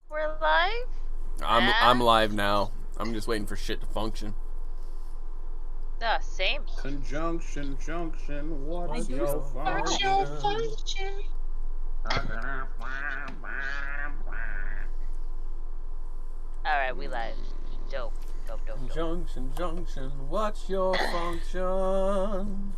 We're live? I'm live now. I'm just waiting for shit to function. Same. Conjunction, junction, what's your function? Alright, we live. Dope. Junction, what's your function?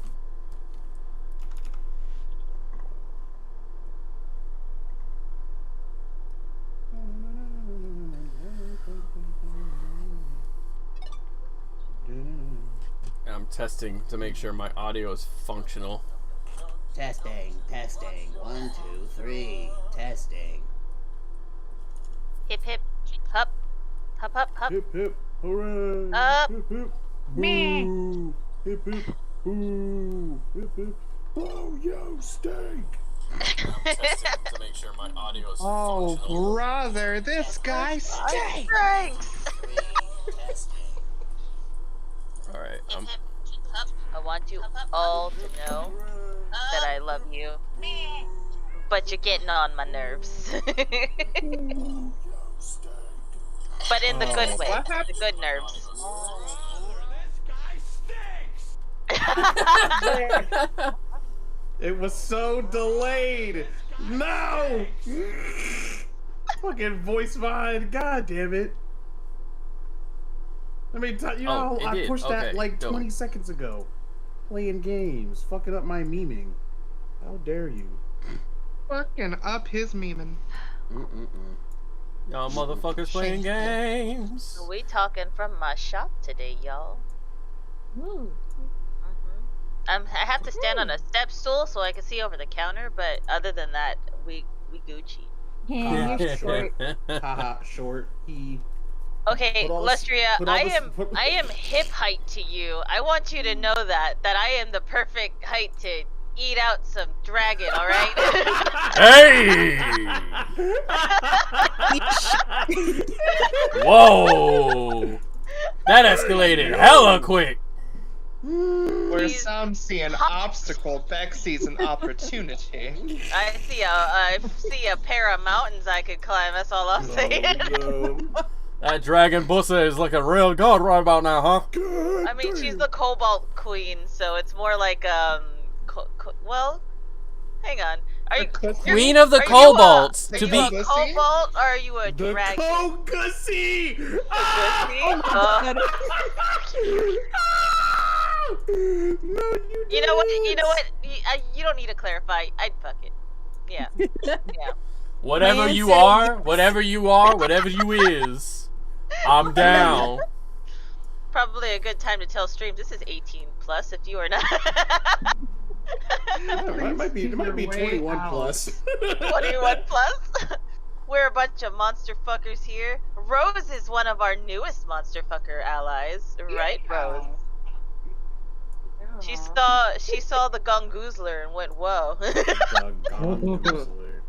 I'm testing to make sure my audio is functional. Testing. 1, 2, 3. Testing. Hip hip. Hup. Hup hup hup. Hip hip, hooray! Up. Hip hip, boo! Hip hip, boo! Hip hip, oh yo, steak! Testing to make sure my audio is Oh, functional. brother, this guy stinks. Thanks. Alright, I want you all to know that I love you. But you're getting on my nerves. But in the good way. What happened? The good nerves. It was so delayed! No! Fucking voice line, god damn it. I mean, you know, it I did. pushed that Okay, like dope. 20 seconds ago. Playing games, fucking up my memeing. How dare you? Fucking up his memeing. Y'all motherfuckers playing games. We talking from my shop today, y'all. I have to stand on a step stool so I can see over the counter, but other than that, we Gucci. Yeah, you're short. Haha, short. Okay, Put all this- Lustria, put all I this- am hip height to you. I want you to know that I am the perfect height to eat out some dragon, alright? Hey! Whoa! That escalated hella quick. Where He's some see an obstacle, Beck sees an opportunity. I see a pair of mountains I could climb, that's all I'll say. That dragon bussa is looking real good right about now, huh? I mean, she's the cobalt queen, so it's more like, well, hang on. Are you Queen of the are you Kobolds, are to you be a cobalt or are you a The dragon? Kogussy! No, You know what? You don't need to clarify. I'd fuck it. Yeah. Yeah. whatever Man you said are, yes. whatever you is, I'm down. Probably a good time to tell stream. This is 18 plus. If you are not. It might be 21 plus. 21 plus. We're a bunch of monster fuckers here. Rose is one of our newest monster fucker allies, right, Rose? She saw the Gongoozler and went, whoa. The Gongoozler.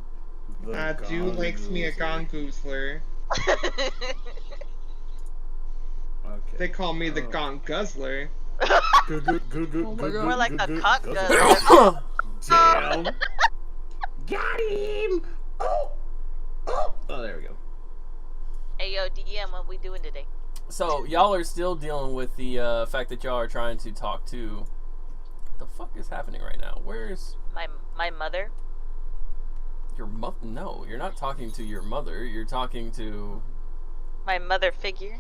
The Do likes me a Gongoozler. gongoozler. Okay. They call me the gong guzzler. More like a cock guzzler. Damn. Got him! Oh, there we go. Hey yo, DM, what we doing today? So y'all are still dealing with the fact that y'all are trying to talk to. The fuck is happening right now? Where's My mother. your mother? No, you're not talking to your mother. You're talking to. My mother figure.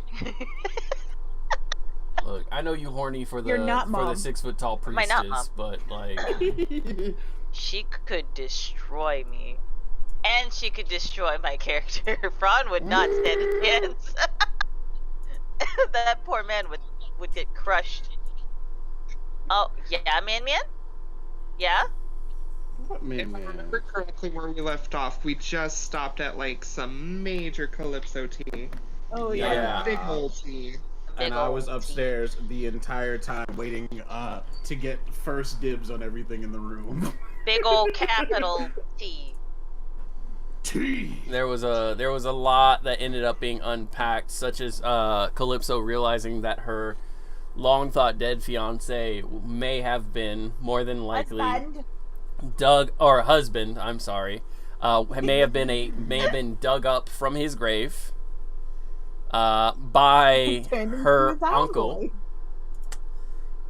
Look, I know you horny for the You're not for the mom. 6 foot tall My not priestess, but like, She could destroy me. And she could destroy my character. Fran would not stand a chance. That poor man would get crushed. Oh, yeah, man? Yeah? What If I man? remember correctly where we left off, we just stopped at like some major Calypso tea. Oh Yeah. yeah. Big old tea. And I was upstairs the entire time waiting to get first dibs on everything in the room. Big old capital T. Tea. there was a lot that ended up being unpacked, such as Calypso realizing that her long thought dead fiance may have been more than likely Husband. Doug, or husband, I'm sorry, may have been dug up from his grave by Turned into her his uncle, boy.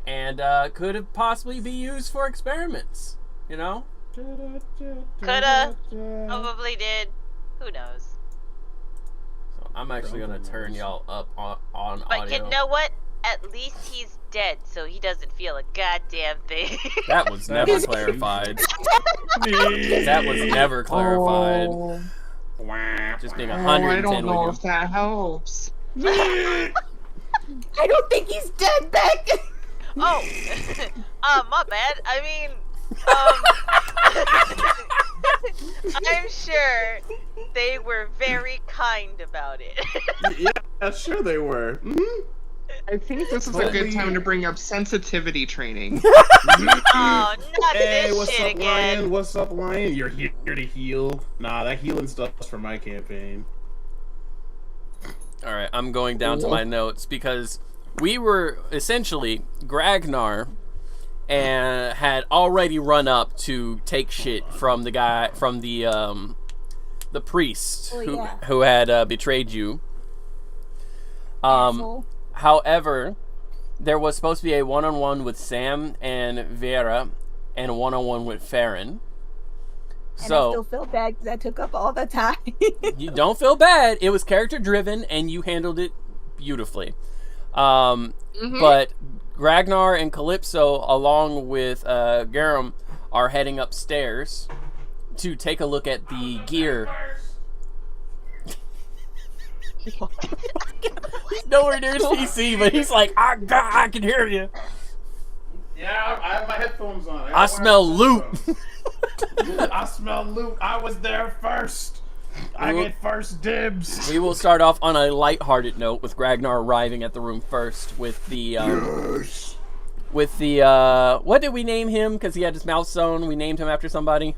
and could have possibly be used for experiments. You know. Coulda, probably did. Who knows? So I'm actually gonna turn y'all up on But audio. you know what? At least he's dead, so he doesn't feel a goddamn thing. That was never clarified. That was never clarified. Oh. Just being Oh, 110 I don't know with if that helps. I don't think he's dead, Beck. Oh, my bad. I mean, I'm sure they were very kind about it. Yeah, sure they were. I think this is a good time to bring up sensitivity training. Oh, not Hey, this what's shit up, again. Lion? What's up, Lion? You're here to heal. Nah, that healing stuff's for my campaign. All right, I'm going down to my notes because we were essentially Gragnar and had already run up to take shit from the guy from the priest who had betrayed you. Asshole. However, there was supposed to be a one-on-one with Sam and Vera and a one-on-one with Farron. And I So still feel bad because that took up all the time. you don't feel bad. It was character-driven, and you handled it beautifully. But Ragnar and Calypso, along with Garum, are heading upstairs to take a look at the gear. He's nowhere near his PC, but he's like, I can hear you. Yeah, I have my headphones on. I smell loot. I smell loot. I was there first. I get first dibs. We will start off on a lighthearted note with Ragnar arriving at the room first with the what did we name him? Because he had his mouth sewn. We named him after somebody.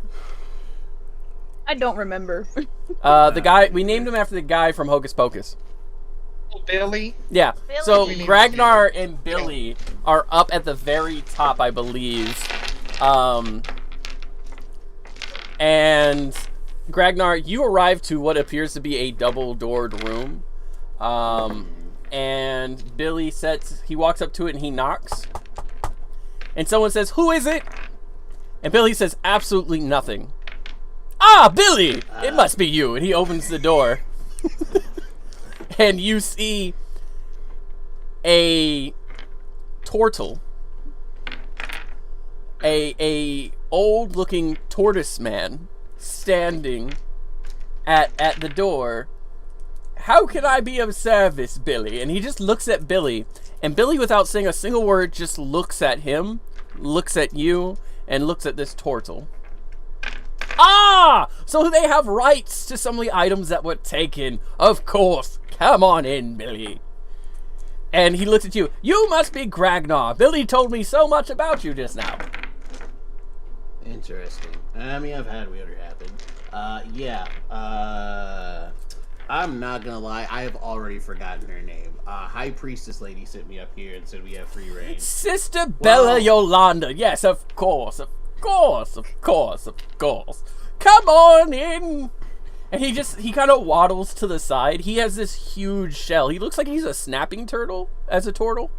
I don't remember. The guy we named him after the guy from Hocus Pocus. Billy? Yeah. Billy. So We named Ragnar and Billy are up at the very top, I believe. And Ragnar, you arrive to what appears to be a double-doored room. And Billy he walks up to it and he knocks. And someone says, "Who is it?" And Billy says, "Absolutely nothing." "Ah, Billy! It must be you." And he opens the door. And you see a turtle. A old-looking tortoise man standing at the door. "How can I be of service, Billy?" And he just looks at Billy. And Billy, without saying a single word, just looks at him, looks at you, and looks at this turtle. "Ah! So they have rights to some of the items that were taken. Of course. Come on in, Billy." And he looks at you. "You must be Ragnar. Billy told me so much about you just now." Interesting. I mean, I've had weirder happen. I'm not gonna lie, I have already forgotten her name. High Priestess lady sent me up here and said we have free reign. Sister Bella Yolanda. Yes, of course. Of course. Of course. Of course. Come on in. And he kind of waddles to the side. He has this huge shell. He looks like he's a snapping turtle as a turtle.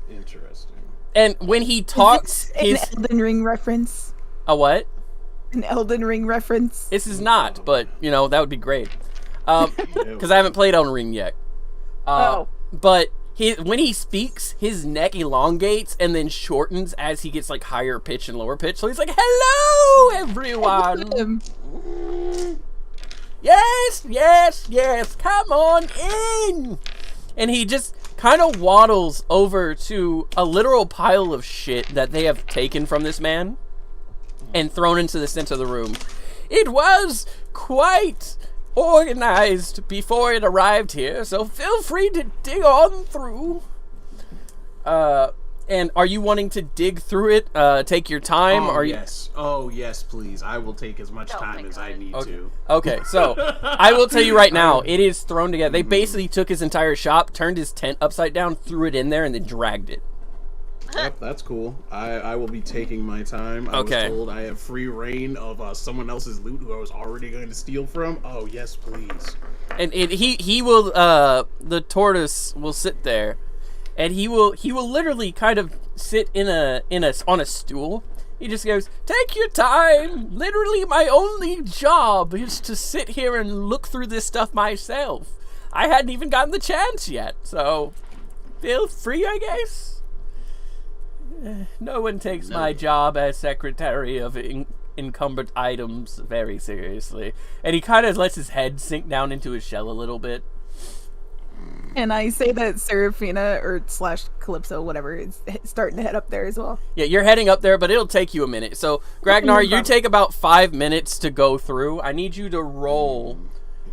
Interesting. And when he talks, Is this an Elden Ring reference? A what? An Elden Ring reference? This is not, but that would be great. Because I haven't played Elden Ring yet. But when he speaks, his neck elongates and then shortens as he gets like higher pitch and lower pitch. So he's like, "Hello, everyone. Yes, come on in." And he just kind of waddles over to a literal pile of shit that they have taken from this man and thrown into the center of the room. "It was quite organized before it arrived here, so feel free to dig on through." And are you wanting to dig through it? Take your time? Yes. Oh, yes, please. I will take as much time as I need to. Okay, so I will tell you right now, it is thrown together. They basically took his entire shop, turned his tent upside down, threw it in there, and then dragged it. Yep, that's cool. I will be taking my time. I Okay. was told I have free reign of someone else's loot who I was already going to steal from. Oh, yes, please. And he will the tortoise will sit there, and he will literally kind of sit on a stool. He just goes, "Take your time. Literally, my only job is to sit here and look through this stuff myself. I hadn't even gotten the chance yet, so feel free, I guess." No one takes my job as secretary of encumbered items very seriously. And he kind of lets his head sink down into his shell a little bit. And I say that Serafina or / Calypso, whatever, is starting to head up there as well. Yeah, you're heading up there, but it'll take you a minute. So, Gragnar, you take about 5 minutes to go through. I need you to roll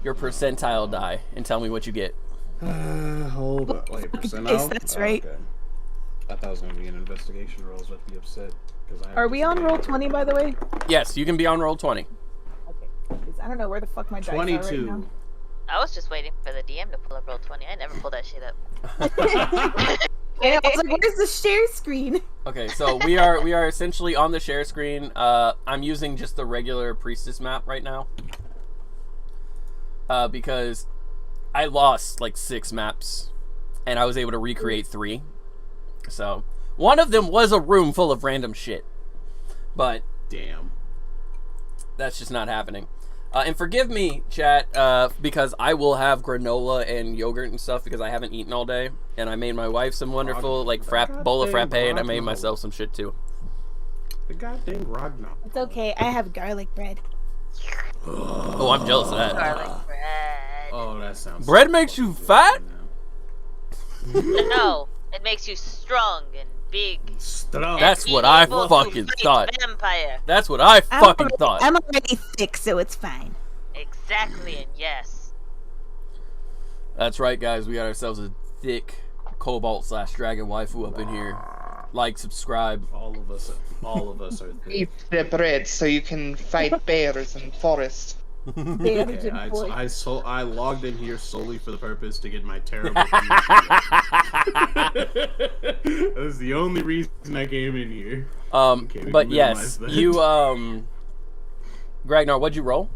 your percentile die and tell me what you get. Hold up. Wait, percentile? Yes, that's right. Okay. I thought it was going to be an investigation roll, so I'd be upset. Are we on roll 20, by the way? Yes, you can be on roll 20. Okay. 'Cause I don't know where the fuck my dice are right 22. now. I was just waiting for the DM to pull up roll 20. I never pull that shit up. And I was like, where's the share screen? Okay, so we are essentially on the share screen. I'm using just the regular priestess map right now. Because I lost like 6 maps, and I was able to recreate 3. So one of them was a room full of random shit, but Damn. that's just not happening. And forgive me, chat, because I will have granola and yogurt and stuff because I haven't eaten all day, and I made my wife some wonderful like bowl of frappe, and I made myself some shit too. The goddamn Ragnar. It's okay. I have garlic bread. Oh, I'm jealous of that. Garlic bread. Oh, that sounds. Bread makes you fat? No, it makes you strong and big. Strong. That's and what I able to fucking fight thought. Vampire. That's what I fucking thought. I'm already thick, so it's fine. Exactly, and yes. That's right, guys. We got ourselves a thick Cobalt / Dragon waifu up in here. Like, subscribe. All of us are. Eat the bread so you can fight bears in forest. Okay, I logged in here solely for the purpose to get my terrible. That's the only reason I came in here. Okay, But yes, that. you Gragnar, what'd you roll?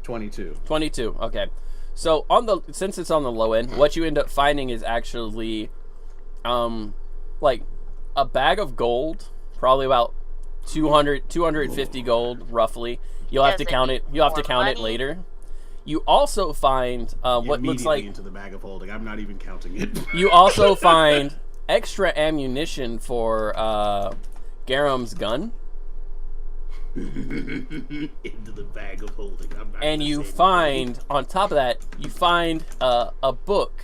22. 22. Okay. So since it's on the low end, what you end up finding is actually like a bag of gold, probably about 250 gold roughly. You'll have to count it. You'll have to count it later. You also find what looks like into the bag of holding. I'm not even counting it. You also find extra ammunition for Garam's gun. Into the bag of holding. And you find, on top of that, you find a book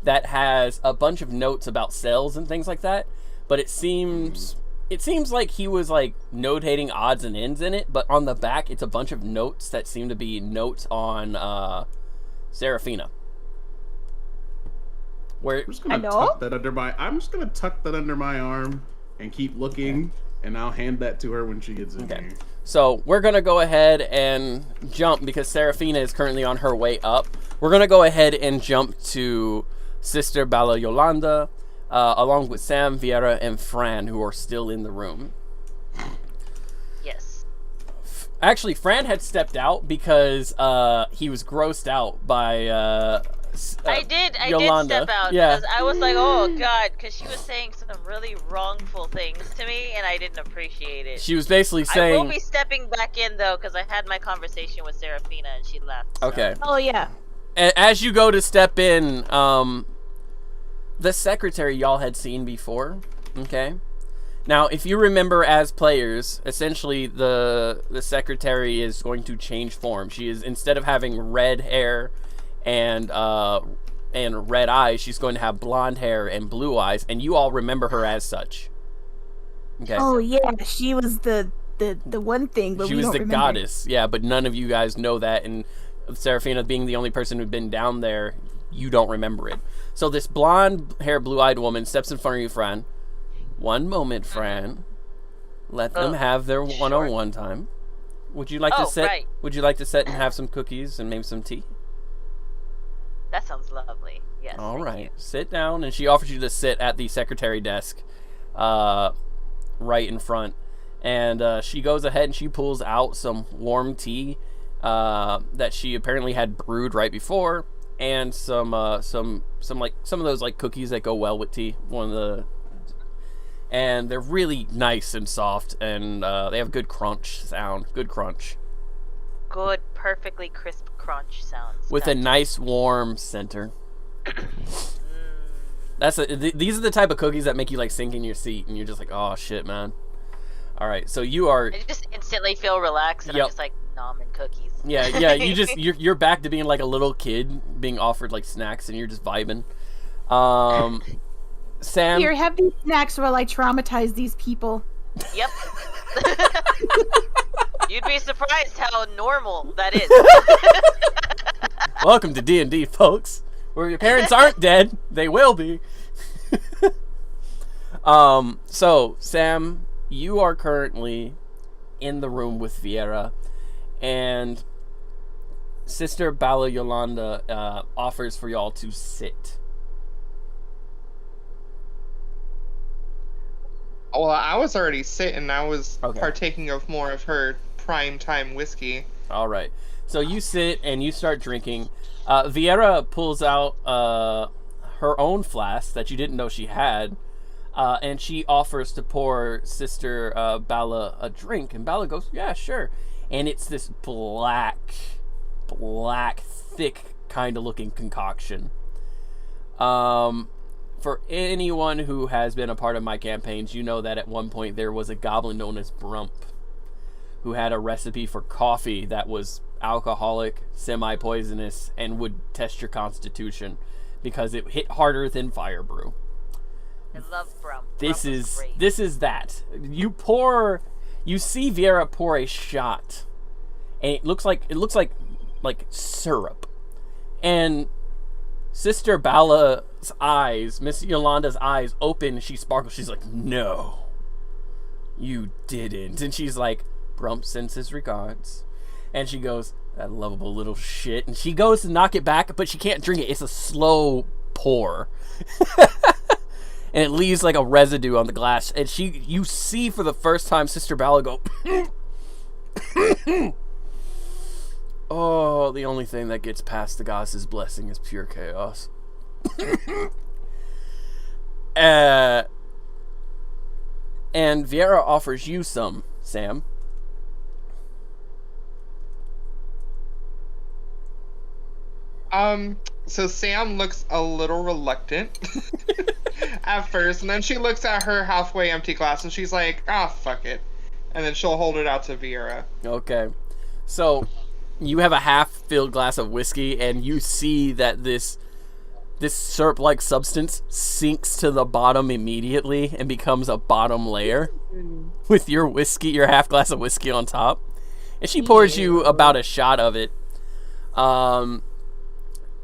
that has a bunch of notes about cells and things like that. But it seems like he was like notating odds and ends in it. But on the back, it's a bunch of notes that seem to be notes on Serafina. Where I'm just gonna tuck that under my arm and keep looking, and I'll hand that to her when she gets in here. So we're going to go ahead and jump, because Serafina is currently on her way up. We're going to go ahead and jump to Sister Bellow Yolanda, along with Sam, Vieira, and Fran, who are still in the room. Yes. Actually, Fran had stepped out because he was grossed out by I did Yolanda. step out because I was like, oh god, because she was saying some really wrongful things to me and I didn't appreciate it. She was basically saying... I will be stepping back in though because I had my conversation with Serafina and she left. So. Okay. Oh yeah. As you go to step in, the secretary y'all had seen before, okay? Now, if you remember as players, essentially the secretary is going to change form. She is, instead of having red hair and red eyes, she's going to have blonde hair and blue eyes, and you all remember her as such. Okay. Oh yeah, she was the one thing, but she was the goddess, yeah, but none of you guys know that, and Serafina being the only person who'd been down there, you don't remember it. So this blonde hair, blue-eyed woman steps in front of you, Fran. One moment, Fran. Let them have their one-on-one time. Would you like to sit? Right. Would you like to sit and have some cookies and maybe some tea? That sounds lovely. Yes. All thank right. you. Sit down, and she offers you to sit at the secretary desk, right in front. And she goes ahead and she pulls out some warm tea that she apparently had brewed right before, and some of those like cookies that go well with tea. And they're really nice and soft, and they have good crunch sound. Good crunch. Good, perfectly crisp crunch sounds. With a nice warm center. These are the type of cookies that make you like sink in your seat, and you're just like, oh shit, man. All right, so you are. I just instantly feel relaxed, and I'm just like nomming cookies. Yeah. You're back to being like a little kid being offered like snacks, and you're just vibing. Sam, Here, have these snacks while I traumatize these people. Yep. You'd be surprised how normal that is. Welcome to D&D, folks, where your parents aren't dead. They will be. So, Sam, you are currently in the room with Vieira, and Sister Bala Yolanda offers for y'all to sit. Well, I was already sitting. I was Okay. partaking of more of her prime time whiskey. All right. So you sit and you start drinking. Vieira pulls out her own flask that you didn't know she had, and she offers to pour Sister Bala a drink. And Bala goes, yeah, sure. And it's this black, thick kind of looking concoction. For anyone who has been a part of my campaigns, you know that at one point there was a goblin known as Brump who had a recipe for coffee that was alcoholic, semi-poisonous, and would test your constitution because it hit harder than fire brew. I love Brum. This Brum is great. that. You see Vieira pour a shot, and it looks like syrup. And Sister Bala's eyes, Miss Yolanda's eyes open, and she sparkles. She's like, no, you didn't. And she's like, Brump sends his regards. And she goes, that lovable little shit. And she goes to knock it back, but she can't drink it. It's a slow pour. And it leaves like a residue on the glass. And you see for the first time Sister Bala go, oh, the only thing that gets past the goddess's blessing is pure chaos. And Vieira offers you some, Sam. So Sam looks a little reluctant at first, and then she looks at her halfway empty glass and she's like, ah, fuck it. And then she'll hold it out to Vieira. Okay. So, you have a half-filled glass of whiskey, and you see that this syrup-like substance sinks to the bottom immediately and becomes a bottom layer with your whiskey, your half glass of whiskey on top. And she pours you about a shot of it.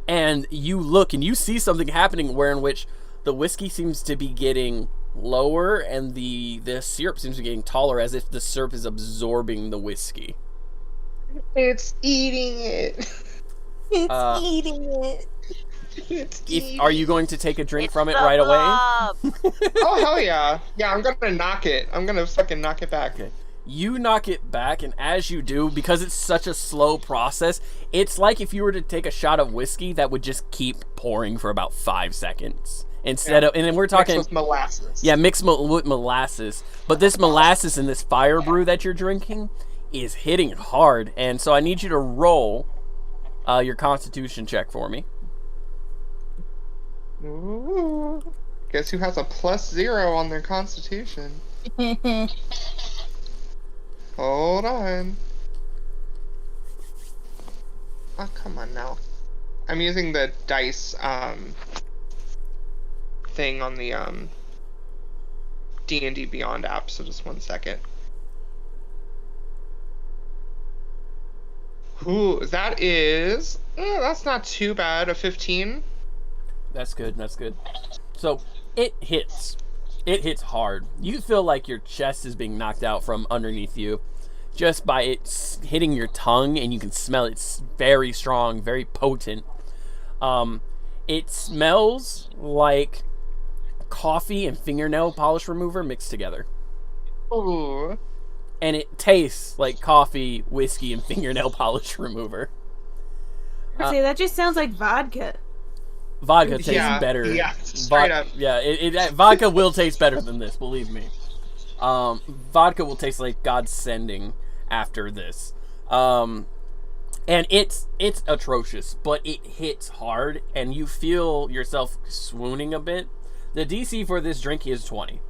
And you look and you see something happening in which the whiskey seems to be getting lower and the syrup seems to be getting taller, as if the syrup is absorbing the whiskey. It's eating it. It's eating it. Are you going to take a drink from it the right away? blob. Oh, hell yeah. Yeah, I'm gonna knock it. I'm gonna fucking knock it back. Okay. You knock it back, and as you do, because it's such a slow process, it's like if you were to take a shot of whiskey that would just keep pouring for about 5 seconds. And then we're talking mixed with molasses. Yeah, mixed with molasses. But this molasses and this fire brew that you're drinking is hitting hard, and so I need you to roll your constitution check for me. Ooh. Guess who has a +0 on their constitution? Hold on. Oh, come on now. I'm using the dice thing on the D&D Beyond app, so just 1 second. Ooh, that is... that's not too bad, a 15. That's good, that's good. So, it hits. It hits hard. You feel like your chest is being knocked out from underneath you just by it hitting your tongue, and you can smell it. It's very strong, very potent. It smells like coffee and fingernail polish remover mixed together. Ooh. And it tastes like coffee, whiskey, and fingernail polish remover. See, that just sounds like vodka. Vodka tastes Yeah, better. yeah, straight up. Yeah, vodka will taste better than this, believe me. Vodka will taste like God sending after this. And it's atrocious, but it hits hard, and you feel yourself swooning a bit. The DC for this drink is 20.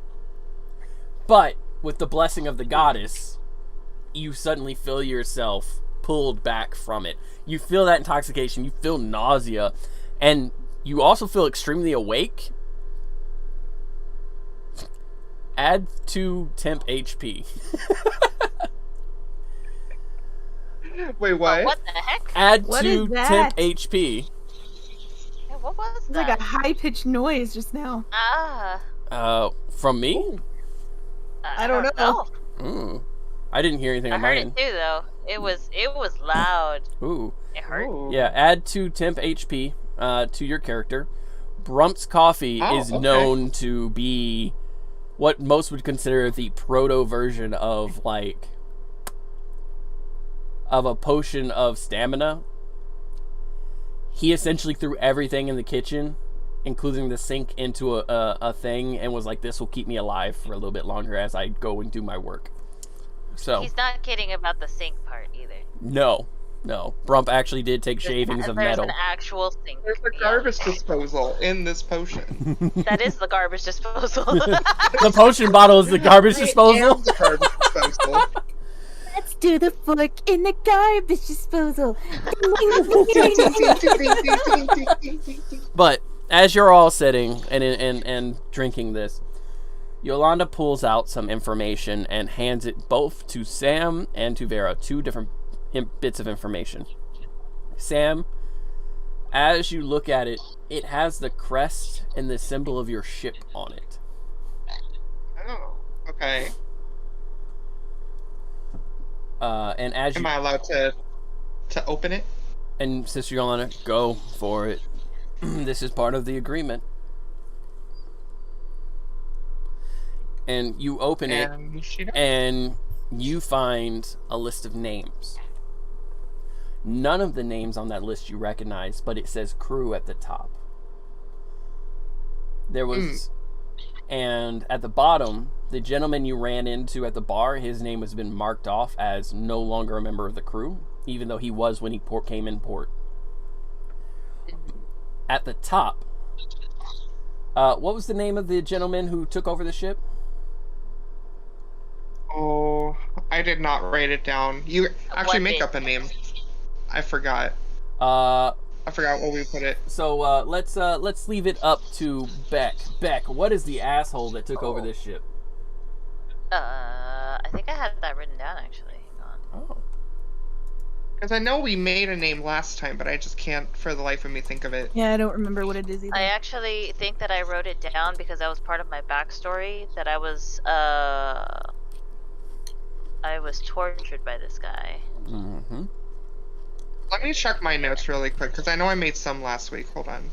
But with the blessing of the goddess, you suddenly feel yourself pulled back from it. You feel that intoxication, you feel nausea, and you also feel extremely awake. Add 2 temp HP. Wait, what? What the heck? Add What 2 is that? temp HP. Yeah, what was It's that? like a high-pitched noise just now. From me? I don't know. I didn't hear anything I on my heard end. it too, though. It was loud. Ooh. It hurt. Ooh. Yeah, add 2 temp HP to your character. Brump's Coffee is okay. known to be what most would consider the proto version of a potion of stamina. He essentially threw everything in the kitchen, including the sink, into a thing, and was like, "This will keep me alive for a little bit longer as I go and do my work." So He's not kidding about the sink part either. no. Brump actually did take shavings of There's metal. an actual sink. There's a Yeah. garbage disposal in this potion. That is the garbage disposal. The potion bottle is the garbage disposal. And the garbage disposal. Let's do the fork in the garbage disposal. But as you're all sitting and drinking this, Yolanda pulls out some information and hands it both to Sam and to Vera, 2 different bits of information. Sam, as you look at it, it has the crest and the symbol of your ship on it. Oh, okay. And as you Am I allowed to open it? and Sister Yolanda, go for it. This is part of the agreement. And you open it, And she does. and you find a list of names. None of the names on that list you recognize, but it says crew at the top. There was, and at the bottom, the gentleman you ran into at the bar, his name has been marked off as no longer a member of the crew, even though he was when he came in port. At the top, what was the name of the gentleman who took over the ship? Oh, I did not write it down. You actually What make name? up a name. I forgot. I forgot where we put it. So let's leave it up to Beck. Beck, what is the asshole that took over this ship? I think I had that written down actually. Hang on. Oh. Because I know we made a name last time, but I just can't for the life of me think of it. Yeah, I don't remember what it is either. I actually think that I wrote it down because that was part of my backstory. That I was tortured by this guy. Mm-hmm. Let me check my notes really quick, because I know I made some last week. Hold on.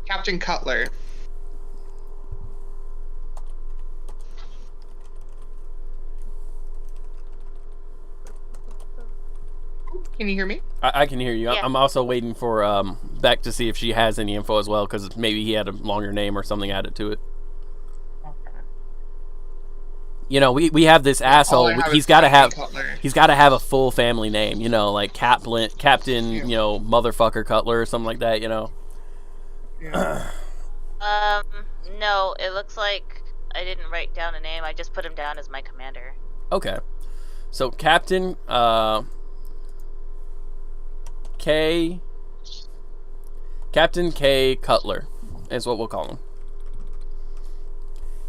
Captain Cutler. Can you hear me? I can hear you. Yeah. I'm also waiting for Beck to see if she has any info as well, because maybe he had a longer name or something added to it. You know, we have this asshole. All I have He's is got to have Captain Cutler. he's got to have a full family name. You know, like Captain, Yeah. you know, motherfucker Cutler or something like that. You know. Yeah. No, it looks like I didn't write down a name. I just put him down as my commander. Okay. So Captain K Cutler is what we'll call him.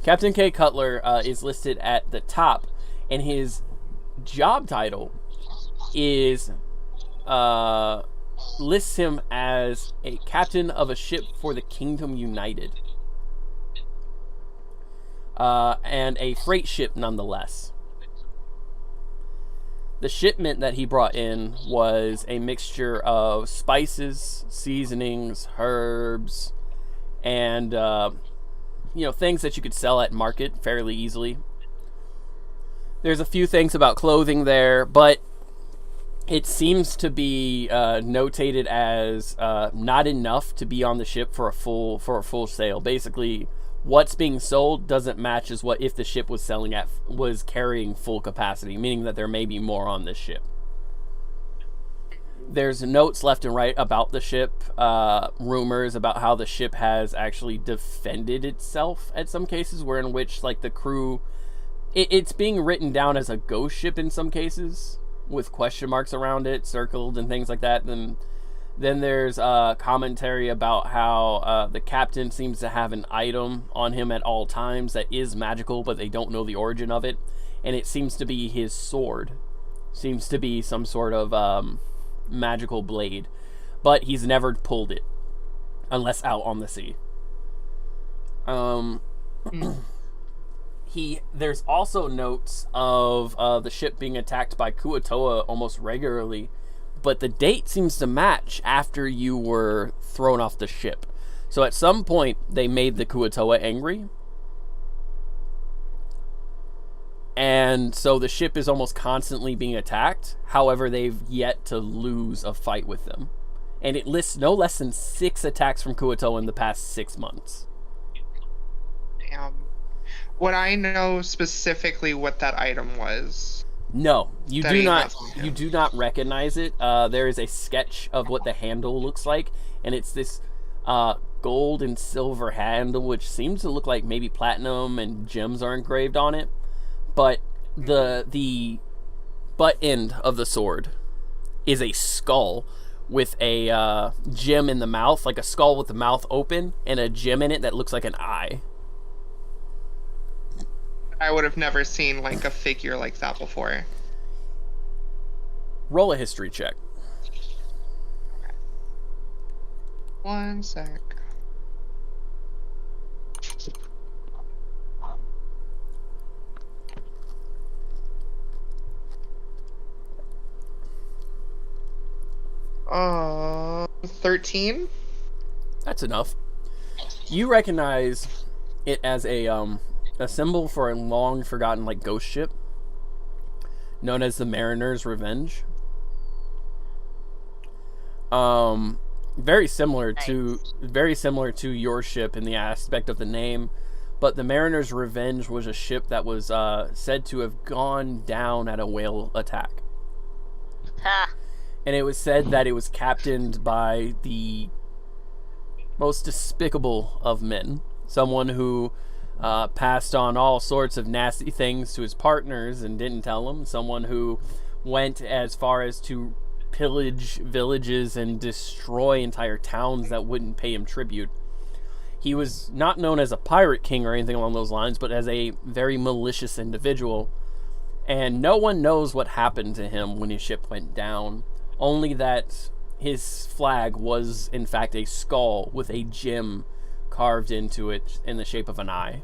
Captain K Cutler is listed at the top, and his job title is lists him as a captain of a ship for the Kingdom United, and a freight ship nonetheless. The shipment that he brought in was a mixture of spices, seasonings, herbs, and things that you could sell at market fairly easily. There's a few things about clothing there, but it seems to be notated as not enough to be on the ship for a full sale. Basically, what's being sold doesn't match as what if the ship was carrying full capacity, meaning that there may be more on this ship. There's notes left and right about the ship, rumors about how the ship has actually defended itself at some cases, where in which like the crew, it's being written down as a ghost ship in some cases, with question marks around it, circled and things like that. Then there's commentary about how the captain seems to have an item on him at all times that is magical, but they don't know the origin of it. And it seems to be his sword. Seems to be some sort of magical blade. But he's never pulled it, unless out on the sea. There's also notes of the ship being attacked by Kuo-toa almost regularly, but the date seems to match after you were thrown off the ship. So at some point, they made the Kuo-toa angry. And so the ship is almost constantly being attacked. However, they've yet to lose a fight with them. And it lists no less than 6 attacks from Kuo-toa in the past 6 months. Damn. Would I know specifically what that item was? No, you do not. You do not recognize it. There is a sketch of what the handle looks like, and it's this gold and silver handle, which seems to look like maybe platinum and gems are engraved on it. But the butt end of the sword is a skull with a gem in the mouth, like a skull with the mouth open, and a gem in it that looks like an eye. I would have never seen like a figure like that before. Roll a history check. Okay. 1 sec. Uh, 13? That's enough. You recognize it as a symbol for a long forgotten like ghost ship known as the Mariner's Revenge. Very similar to your ship in the aspect of the name, but the Mariner's Revenge was a ship that was said to have gone down at a whale attack. Ha! And it was said that it was captained by the most despicable of men, someone who passed on all sorts of nasty things to his partners and didn't tell them. Someone who went as far as to pillage villages and destroy entire towns that wouldn't pay him tribute. He was not known as a pirate king or anything along those lines, but as a very malicious individual. And no one knows what happened to him when his ship went down. Only that his flag was, in fact, a skull with a gem carved into it in the shape of an eye.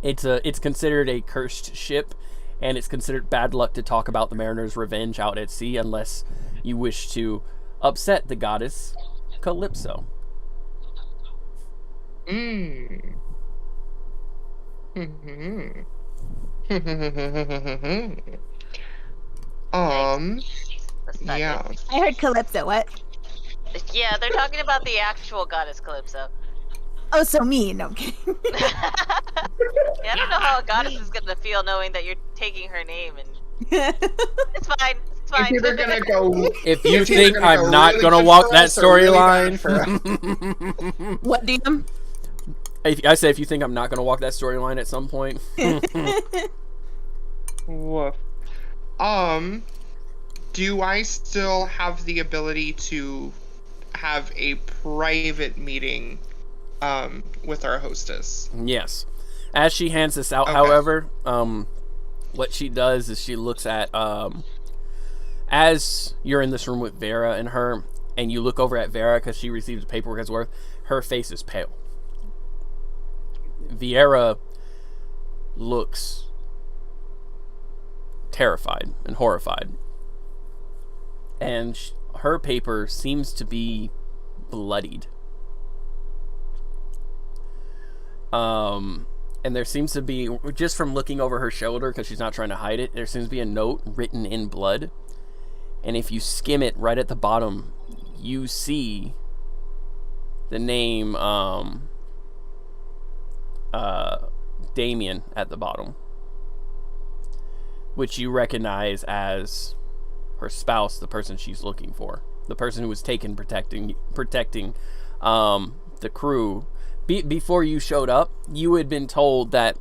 It's considered a cursed ship, and it's considered bad luck to talk about the Mariner's Revenge out at sea unless you wish to upset the goddess Calypso. Yeah. I heard Calypso. What? Yeah, they're talking about the actual goddess Calypso. Oh, so me? No, I'm kidding. Yeah, I don't know how a goddess is gonna feel knowing that you're taking her name, and it's fine. It's fine. It's either gonna go. If you it's either think gonna I'm go not really gonna good walk for that us or really bad storyline, for us. What, DM? I say if you think I'm not gonna walk that storyline at some point. Woof. Do I still have the ability to have a private meeting with our hostess? Yes. As she hands this out, Okay. however, what she does is she looks at, as you're in this room with Vera and her, and you look over at Vera because she receives the paperwork as worth, her face is pale. Viera looks terrified and horrified. And her paper seems to be bloodied. And there seems to be, just from looking over her shoulder, because she's not trying to hide it, there seems to be a note written in blood. And if you skim it right at the bottom, you see the name Damien at the bottom, which you recognize as her spouse, the person she's looking for, the person who was taken protecting the crew. Before you showed up, you had been told that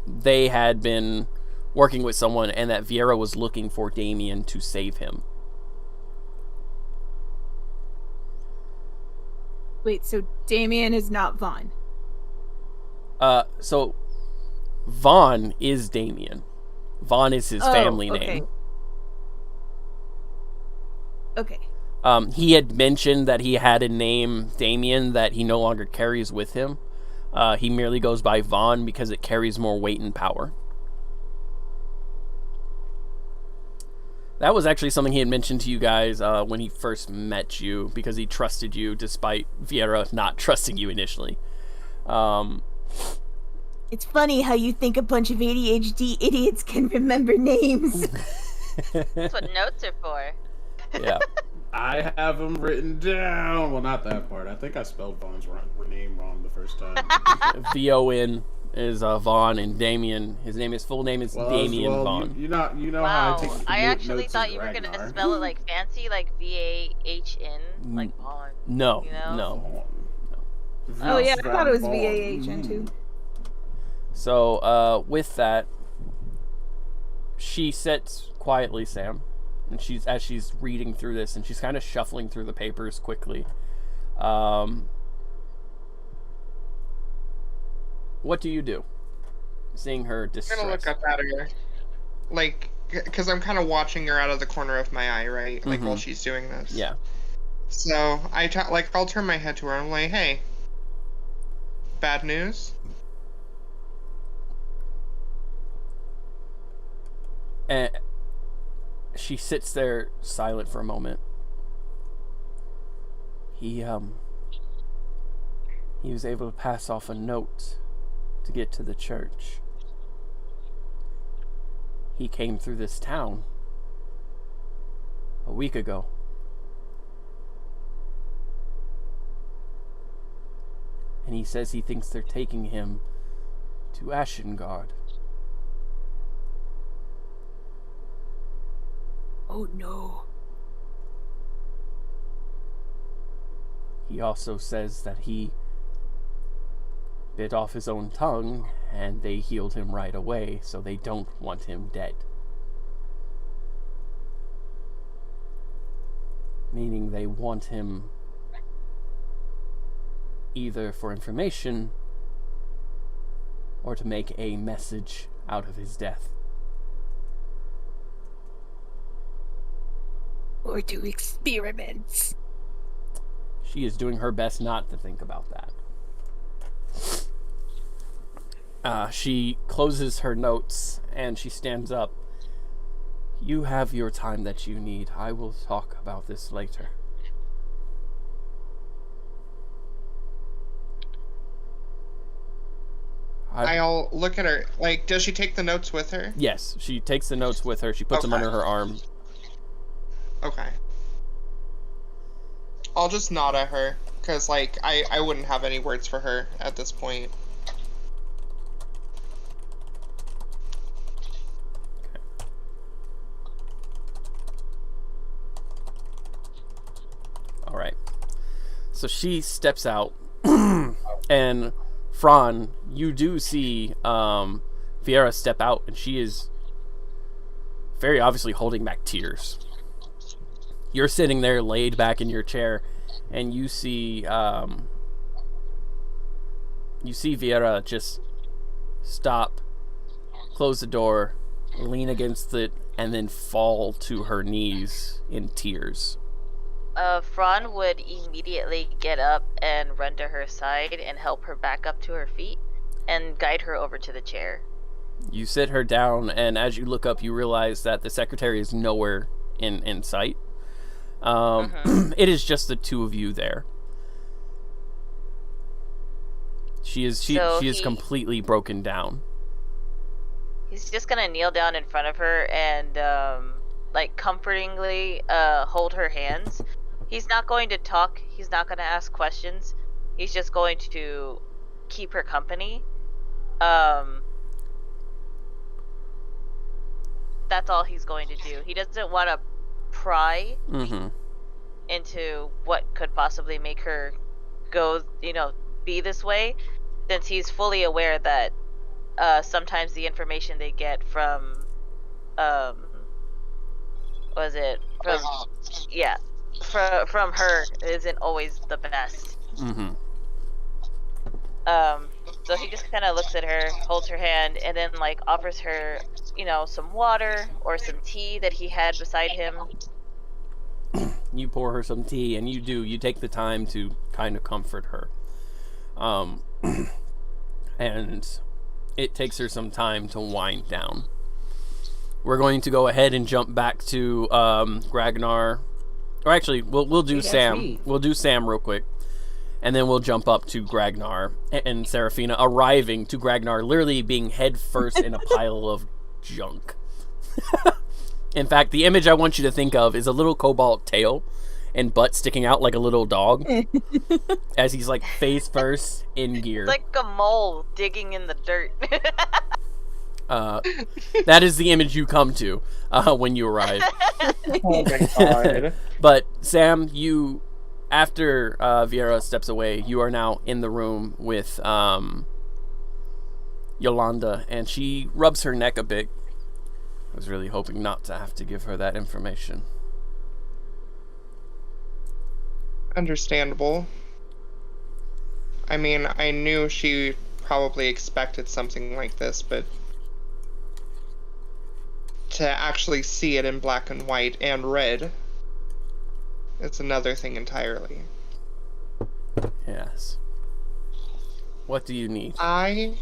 they had been working with someone and that Vieira was looking for Damien to save him. Wait, so Damien is not Vaughn? So Vaughn is Damien. Vaughn is his family name. Okay. He had mentioned that he had a name, Damien, that he no longer carries with him. He merely goes by Vaughn because it carries more weight and power. That was actually something he had mentioned to you guys when he first met you, because he trusted you despite Vieira not trusting you initially. It's funny how you think a bunch of ADHD idiots can remember names. That's what notes are for. Yeah. I have them written down. Well, not that part. I think I spelled Vaughn's name wrong the first time. Von is Vaughn, and Damien, his full name is Damien Vaughn. You know Wow, how I take I actually notes thought in you were gonna Ragnar. spell it like fancy, like VAHN, like Vaughn. No, You know? no. Oh yeah, I Von thought it was Vaughn. VAHN too. So, with that, she sits quietly, Sam, and as she's reading through this, and she's kind of shuffling through the papers quickly. What do you do? Seeing her distress. I'm gonna look up at her, like, because I'm kind of watching her out of the corner of my eye, right? Like, while she's doing this. Yeah. So I'll turn my head to her and I'm like, hey, bad news? And she sits there silent for a moment. He was able to pass off a note to get to the church. He came through this town a week ago. And he says he thinks they're taking him to Ashengard. Oh no. He also says that he bit off his own tongue and they healed him right away, so they don't want him dead. Meaning they want him either for information or to make a message out of his death. Or do experiments. She is doing her best not to think about that. She closes her notes and she stands up. You have your time that you need. I will talk about this later. I'll look at her. Like, does she take the notes with her? Yes, she takes the notes with her. She puts them under her arm. Okay. I'll just nod at her, because, like, I wouldn't have any words for her at this point. Alright. So she steps out, and Fran, you do see Vieira step out, and she is very obviously holding back tears. You're sitting there laid back in your chair, and you see Vieira just stop, close the door, lean against it, and then fall to her knees in tears. Fran would immediately get up and run to her side and help her back up to her feet and guide her over to the chair. You sit her down, and as you look up, you realize that the secretary is nowhere in sight. It is just the two of you there. She is completely broken down. He's just gonna kneel down in front of her and like comfortingly hold her hands. He's not going to talk. He's not going to ask questions. He's just going to keep her company. That's all he's going to do. He doesn't want to pry into what could possibly make her go, be this way, since he's fully aware that sometimes the information they get from from her isn't always the best. So he just kind of looks at her, holds her hand, and then like offers her some water or some tea that he had beside him. You pour her some tea, and you take the time to kind of comfort her, and it takes her some time to wind down. We're going to go ahead and jump back to Ragnar. Or actually, we'll do Sam. Me. We'll do Sam real quick. And then we'll jump up to Ragnar and Seraphina arriving to Ragnar literally being head first in a pile of junk. In fact, the image I want you to think of is a little cobalt tail and butt sticking out like a little dog as he's like face first in gear. It's like a mole digging in the dirt. That is the image you come to when you arrive. Oh my god. But Sam, after Viera steps away, you are now in the room with Yolanda, and she rubs her neck a bit. I was really hoping not to have to give her that information. Understandable. I mean, I knew she probably expected something like this, but to actually see it in black and white and red, it's another thing entirely. Yes. What do you need? I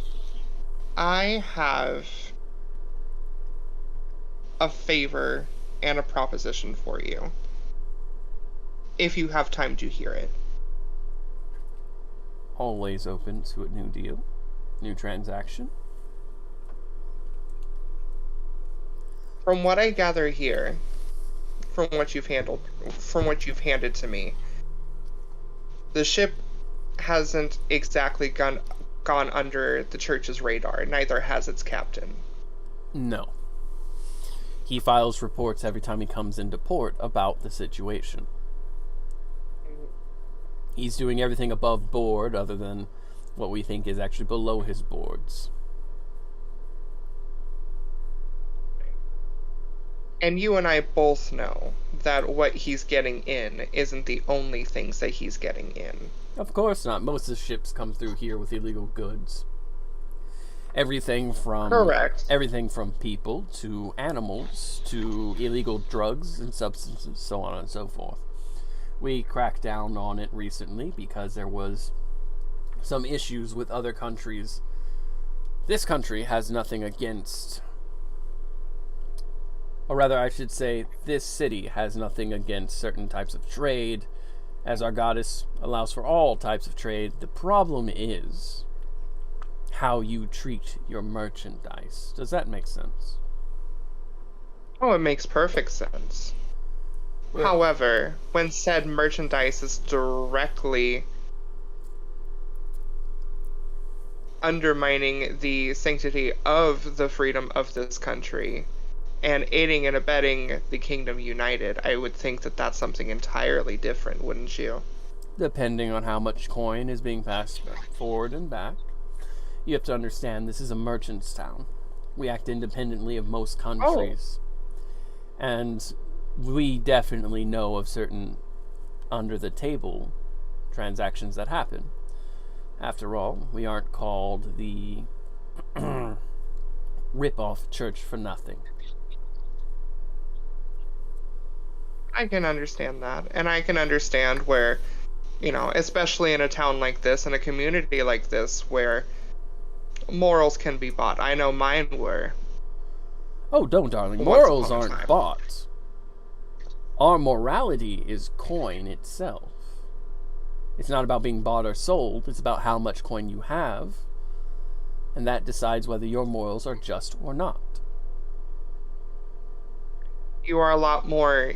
have a favor and a proposition for you, if you have time to hear it. Always open to a new deal, new transaction. From what I gather here, from what you've handed to me, the ship hasn't exactly gone under the church's radar. Neither has its captain. No. He files reports every time he comes into port about the situation. He's doing everything above board other than what we think is actually below his boards. And you and I both know that what he's getting in isn't the only things that he's getting in. Of course not. Most of the ships come through here with illegal goods. Everything from people to animals to illegal drugs and substances, so on and so forth. We cracked down on it recently because there was some issues with other countries. This country has nothing against, or rather I should say, this city has nothing against certain types of trade, as our goddess allows for all types of trade. The problem is how you treat your merchandise. Does that make sense? Oh, it makes perfect sense. Well, however, when said merchandise is directly undermining the sanctity of the freedom of this country and aiding and abetting the Kingdom United, I would think that that's something entirely different, wouldn't you? depending on how much coin is being passed forward and back. You have to understand this is a merchant's town. We act independently of most countries. And we definitely know of certain under-the-table transactions that happen. After all, we aren't called the rip-off church for nothing. I can understand that. And I can understand where, you know, especially in a town like this, in a community like this, where morals can be bought. I know mine were. Oh, don't, darling. Once Morals upon a aren't time. bought. Our morality is coin itself. It's not about being bought or sold. It's about how much coin you have. And that decides whether your morals are just or not. You are a lot more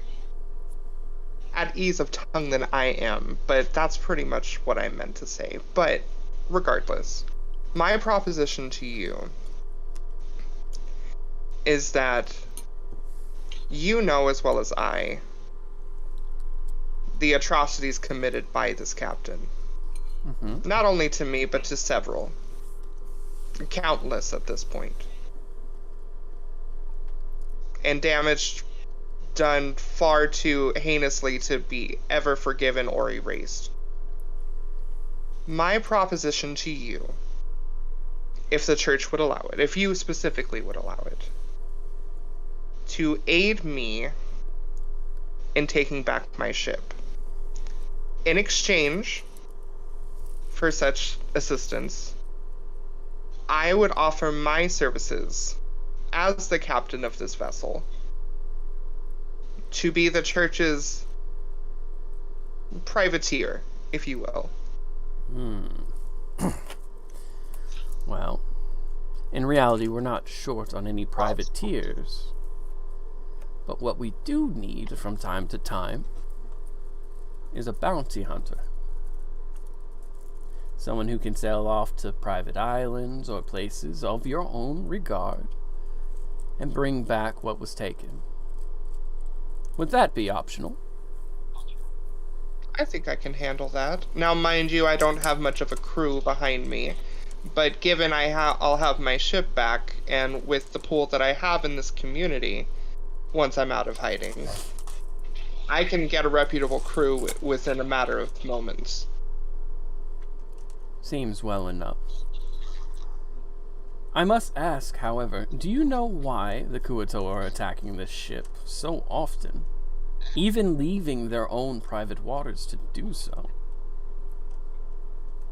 at ease of tongue than I am, but that's pretty much what I meant to say. But regardless, my proposition to you is that you know as well as I the atrocities committed by this captain. Mm-hmm. Not only to me, but to several. Countless at this point. And damage done far too heinously to be ever forgiven or erased. My proposition to you, if the church would allow it, if you specifically would allow it, to aid me in taking back my ship. In exchange for such assistance, I would offer my services as the captain of this vessel to be the church's privateer, if you will. Well, in reality, we're not short on any privateers. But what we do need from time to time is a bounty hunter. Someone who can sail off to private islands or places of your own regard and bring back what was taken. Would that be optional? I think I can handle that. Now, mind you, I don't have much of a crew behind me, but given I'll have my ship back, and with the pool that I have in this community, once I'm out of hiding, I can get a reputable crew within a matter of moments. Seems well enough. I must ask, however, do you know why the Kuato are attacking this ship so often, even leaving their own private waters to do so?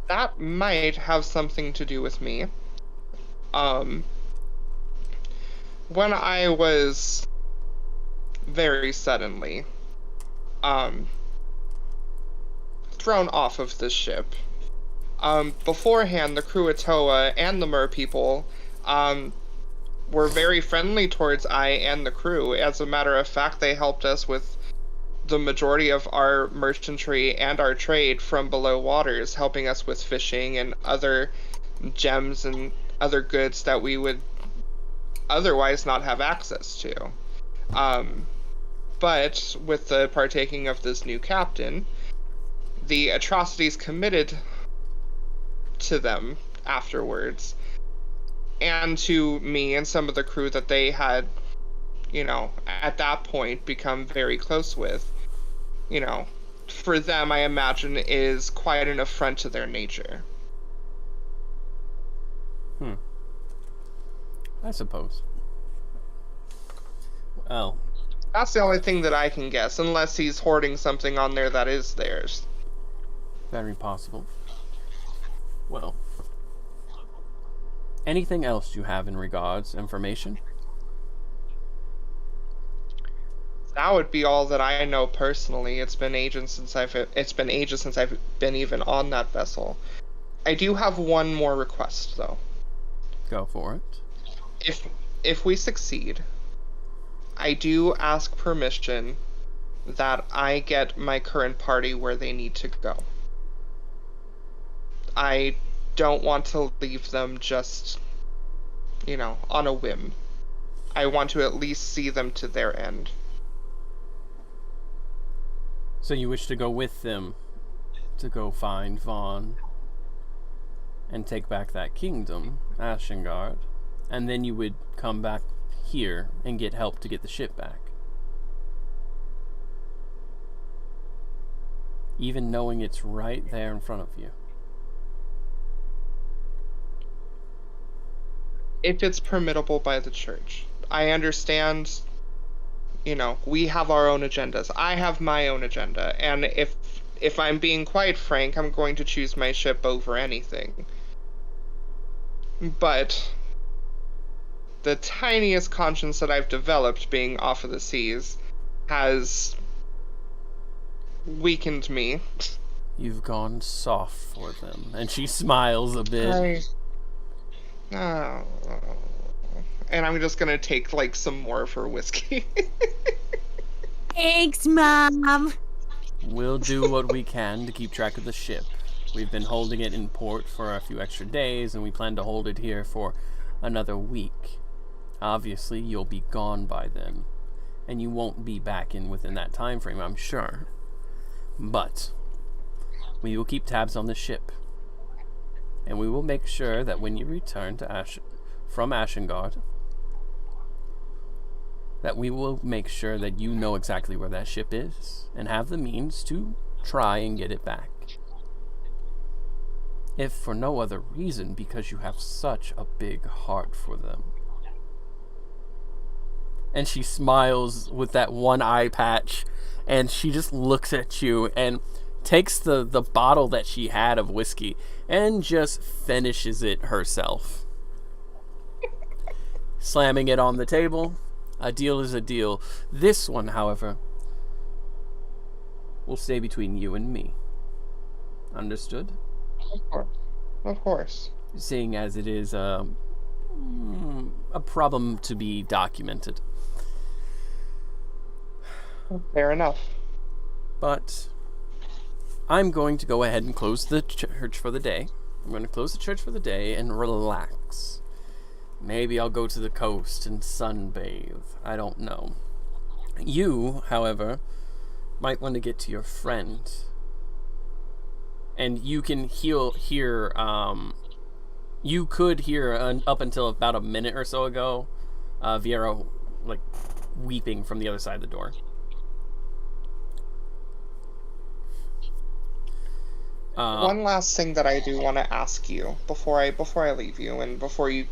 That might have something to do with me. When I was very suddenly thrown off of this ship, beforehand, the Kruatoa and the Mer people were very friendly towards I and the crew. As a matter of fact, they helped us with the majority of our merchantry and our trade from below waters, helping us with fishing and other gems and other goods that we would otherwise not have access to. But with the partaking of this new captain, the atrocities committed to them afterwards, and to me and some of the crew that they had, at that point become very close with, for them, I imagine, is quite an affront to their nature. I suppose. Well, that's the only thing that I can guess, unless he's hoarding something on there that is theirs. Very possible. Well, anything else you have in regards information? That would be all that I know personally. It's been ages since I've been even on that vessel. I do have one more request, though. Go for it. If we succeed, I do ask permission that I get my current party where they need to go. I don't want to leave them just, on a whim. I want to at least see them to their end. So you wish to go with them to go find Vaughn and take back that kingdom, Ashengard, and then you would come back here and get help to get the ship back. Even knowing it's right there in front of you. If it's permittable by the church. I understand, we have our own agendas. I have my own agenda, and if I'm being quite frank, I'm going to choose my ship over anything. but the tiniest conscience that I've developed being off of the seas has weakened me. You've gone soft for them. And she smiles a bit. Oh. And I'm just gonna take, like, some more of her whiskey. Thanks, Mom. We'll do what we can to keep track of the ship. We've been holding it in port for a few extra days, and we plan to hold it here for another week. Obviously, you'll be gone by then, and you won't be back in within that time frame, I'm sure. But we will keep tabs on the ship, and we will make sure that when you return to from Ashengard, that we will make sure that you know exactly where that ship is and have the means to try and get it back. If for no other reason, because you have such a big heart for them. And she smiles with that one eye patch, and she just looks at you and takes the bottle that she had of whiskey and just finishes it herself. Slamming it on the table. A deal is a deal. This one, however, will stay between you and me. Understood? Of course. Seeing as it is a problem to be documented. Fair enough. But I'm going to go ahead and close the church for the day. I'm going to close the church for the day and relax. Maybe I'll go to the coast and sunbathe. I don't know. You, however, might want to get to your friend. And you can hear, you could hear up until about a minute or so ago, Viera, like, weeping from the other side of the door. One last thing that I do want to ask you before I leave you, and before you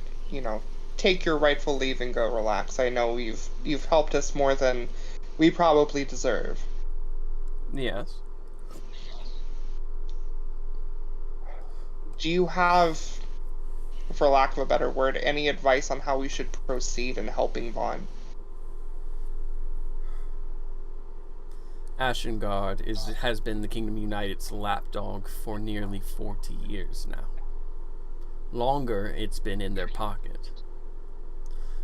take your rightful leave and go relax. I know you've helped us more than we probably deserve. Yes. Do you have, for lack of a better word, any advice on how we should proceed in helping Vaughn? Ashengard has been the Kingdom United's lapdog for nearly 40 years now. Longer, it's been in their pocket.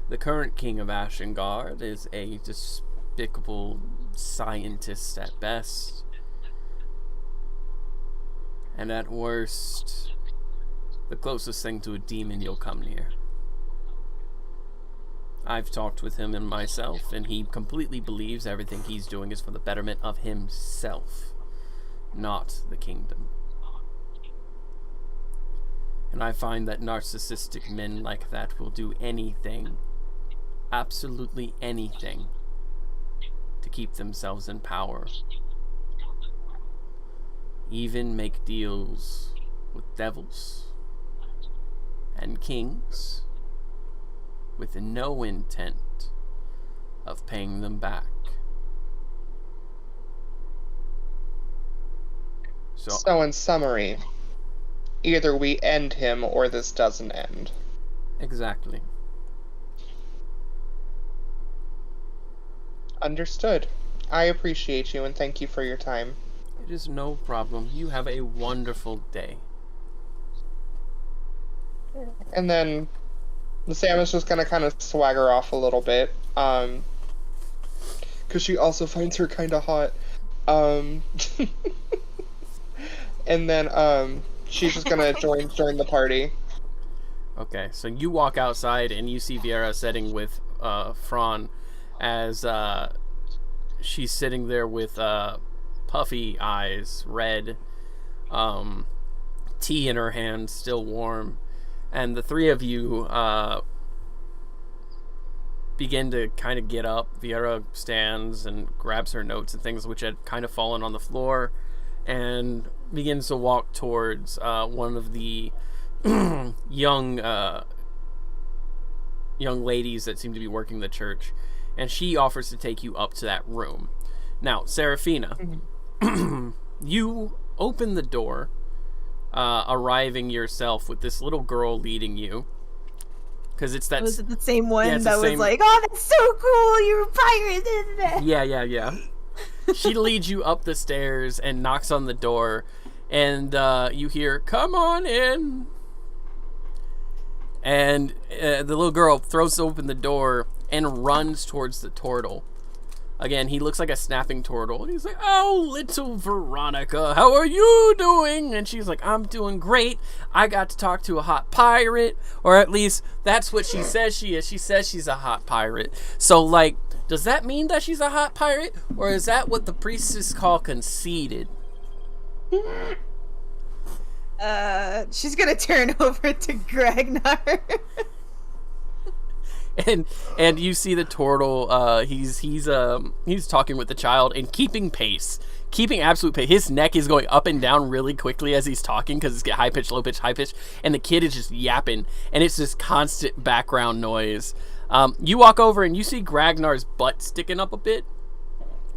The current king of Ashengard is a despicable scientist at best, and at worst, the closest thing to a demon you'll come near. I've talked with him and myself, and he completely believes everything he's doing is for the betterment of himself, not the kingdom. And I find that narcissistic men like that will do anything, absolutely anything, to keep themselves in power. Even make deals with devils and kings with no intent of paying them back. So in summary, either we end him or this doesn't end. Exactly. Understood. I appreciate you and thank you for your time. It is no problem. You have a wonderful day. And then Sam is just gonna kind of swagger off a little bit, because she also finds her kind of hot. And then she's just gonna join the party. Okay, so you walk outside and you see Viera sitting with Fran as she's sitting there with puffy eyes, red, tea in her hand, still warm. And the three of you begin to kind of get up. Viera stands and grabs her notes and things which had kind of fallen on the floor and begins to walk towards one of the young ladies that seem to be working the church. And she offers to take you up to that room. Now, Seraphina, you open the door, arriving yourself with this little girl leading you. because it's that. Was it the same one it's that the was same- like, "Oh, that's so cool! You're a pirate!" Yeah. She leads you up the stairs and knocks on the door, and you hear, "Come on in." And the little girl throws open the door and runs towards the turtle. Again, he looks like a snapping turtle. And he's like, "Oh, little Veronica, how are you doing?" And she's like, "I'm doing great. I got to talk to a hot pirate." Or at least, that's what she says she is. She says she's a hot pirate. So, like, does that mean that she's a hot pirate? Or is that what the priestess call conceited? She's gonna turn over to Gragnar. And you see the turtle. He's talking with the child and keeping absolute pace. His neck is going up and down really quickly as he's talking because it's high pitch, low pitch, high pitch, and the kid is just yapping, and it's this constant background noise. You walk over and you see Gragnar's butt sticking up a bit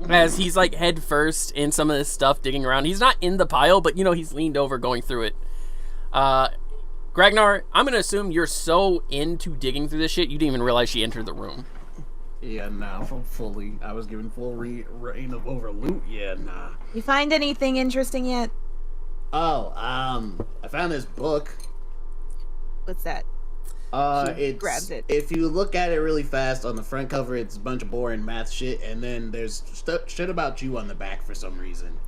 as he's like head first in some of this stuff, digging around. He's not in the pile, but he's leaned over going through it. Gragnar, I'm gonna assume you're so into digging through this shit you didn't even realize she entered the room. Yeah, nah, fully. I was given full reign of over loot. Yeah, nah. You find anything interesting yet? Oh, I found this book. What's that? It grabs it. If you look at it really fast on the front cover, it's a bunch of boring math shit, and then there's shit about you on the back for some reason.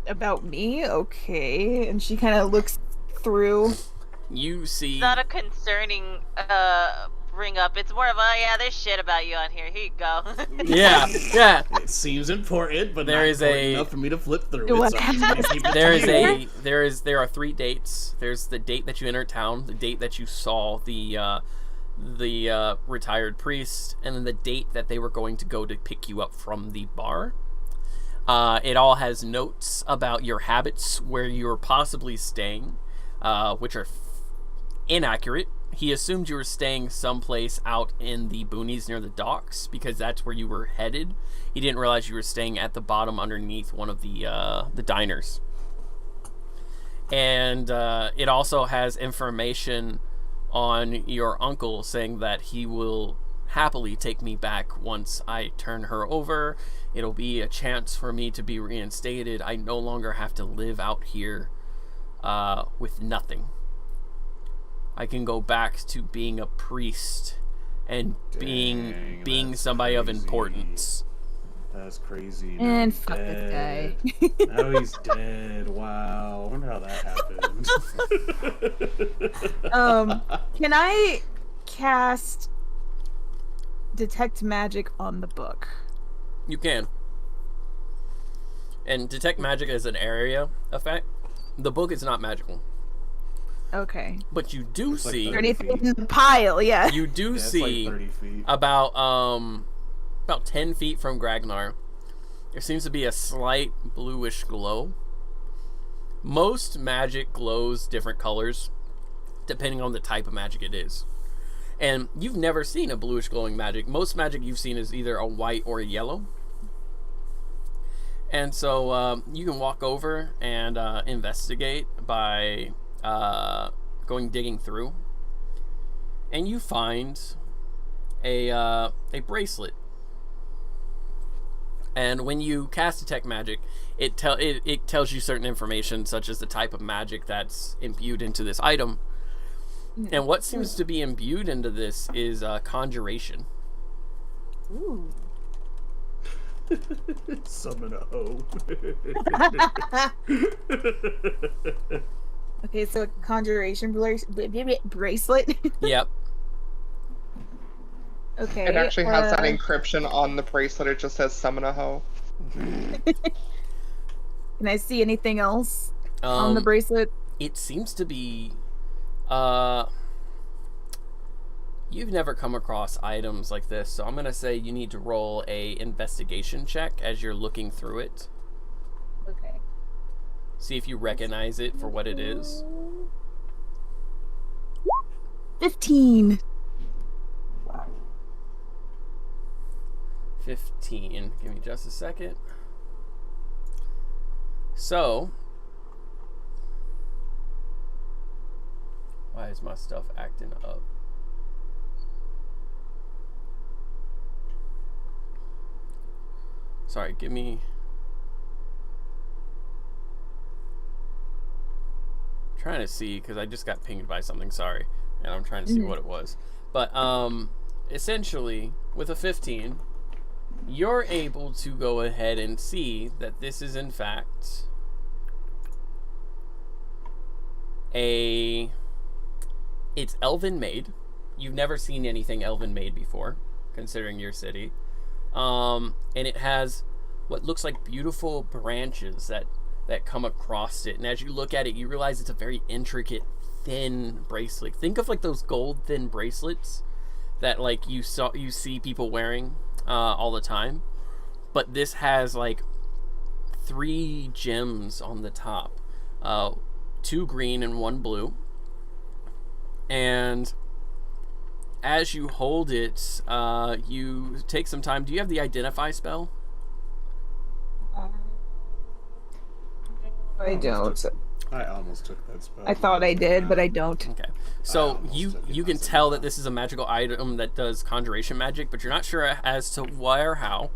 About me? Okay. And she kind of looks through. You see. It's not a concerning bring up. It's more of there's shit about you on here. Here you go. Yeah. It seems important, but There not is important a- enough for me to flip through What it. So I'm just gonna keep it There to you. there are 3 dates. There's the date that you entered town, the date that you saw the retired priest, and then the date that they were going to go to pick you up from the bar. It all has notes about your habits, where you're possibly staying, which are inaccurate. He assumed you were staying someplace out in the boonies near the docks because that's where you were headed. He didn't realize you were staying at the bottom underneath one of the diners. And it also has information on your uncle saying that he will happily take me back once I turn her over. It'll be a chance for me to be reinstated. I no longer have to live out here with nothing. I can go back to being a priest and being that's somebody of crazy. importance. That's crazy. Now And he's fuck this guy. dead. Now he's dead. Wow. I wonder how that happened. Can I cast detect magic on the book? You can. And detect magic is an area effect. The book is not magical. Okay. But you do It's like see 30 Anything feet. in the pile, yeah. you do Yeah, it's see like 30 feet. about 10 feet from Gragnar, there seems to be a slight bluish glow. Most magic glows different colors depending on the type of magic it is. And you've never seen a bluish glowing magic. Most magic you've seen is either a white or a yellow. And so you can walk over and investigate by going digging through. And you find a bracelet. And when you cast detect magic, it tells you certain information, such as the type of magic that's imbued into this item. And what seems to be imbued into this is conjuration. Ooh. Summon a hoe. Okay, so a conjuration bracelet. Yep. Okay. It actually has that encryption on the bracelet. It just says summon a hoe. Can I see anything else on the Um, bracelet? It seems to be you've never come across items like this, so I'm gonna say you need to roll a investigation check as you're looking through it. Okay. See if you recognize it for what it is. 15. 15. Give me just a second. So, why is my stuff acting up? Sorry, give me... I'm trying to see, because I just got pinged by something, sorry. And I'm trying to see what it was. But, essentially, with a 15, you're able to go ahead and see that this is, in fact, it's elven made. You've never seen anything elven made before, considering your city. And it has what looks like beautiful branches that come across it. And as you look at it, you realize it's a very intricate, thin bracelet. Think of like those gold thin bracelets that like you see people wearing all the time. But this has like 3 gems on the top, 2 green and 1 blue. And as you hold it, you take some time. Do you have the identify spell? I don't. I almost took that spell. I thought I did, but I don't. Okay. So you can tell that this is a magical item that does conjuration magic, but you're not sure as to why or how.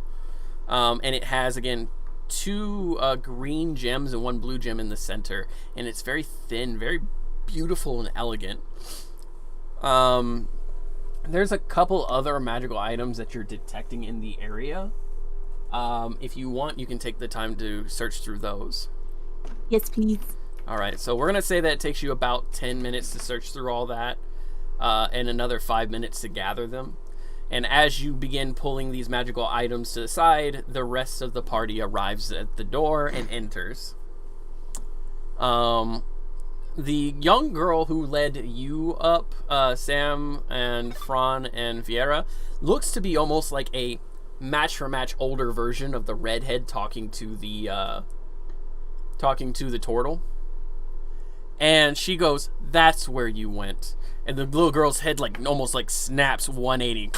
And it has, again, 2 green gems and 1 blue gem in the center. And it's very thin, very beautiful and elegant. There's a couple other magical items that you're detecting in the area. If you want, you can take the time to search through those. Yes, please. All right, so we're going to say that it takes you about 10 minutes to search through all that, and another 5 minutes to gather them. And as you begin pulling these magical items to the side, the rest of the party arrives at the door and enters. The young girl who led you up, Sam and Fran and Viera, looks to be almost like a match-for-match older version of the redhead talking to the turtle. And she goes, "That's where you went." And the little girl's head like almost like snaps 180.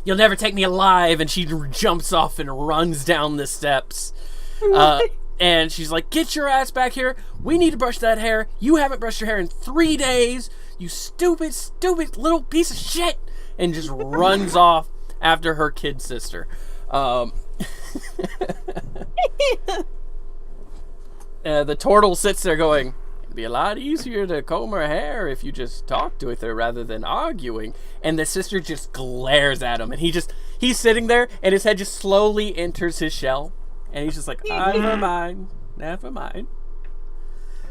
"You'll never take me alive." And she jumps off and runs down the steps. And she's like, "Get your ass back here. We need to brush that hair. You haven't brushed your hair in 3 days. You stupid, stupid little piece of shit." And just runs off after her kid sister. The turtle sits there going, "It'd be a lot easier to comb her hair if you just talked with her rather than arguing." And the sister just glares at him, and he's sitting there, and his head just slowly enters his shell, and he's just like, never mind.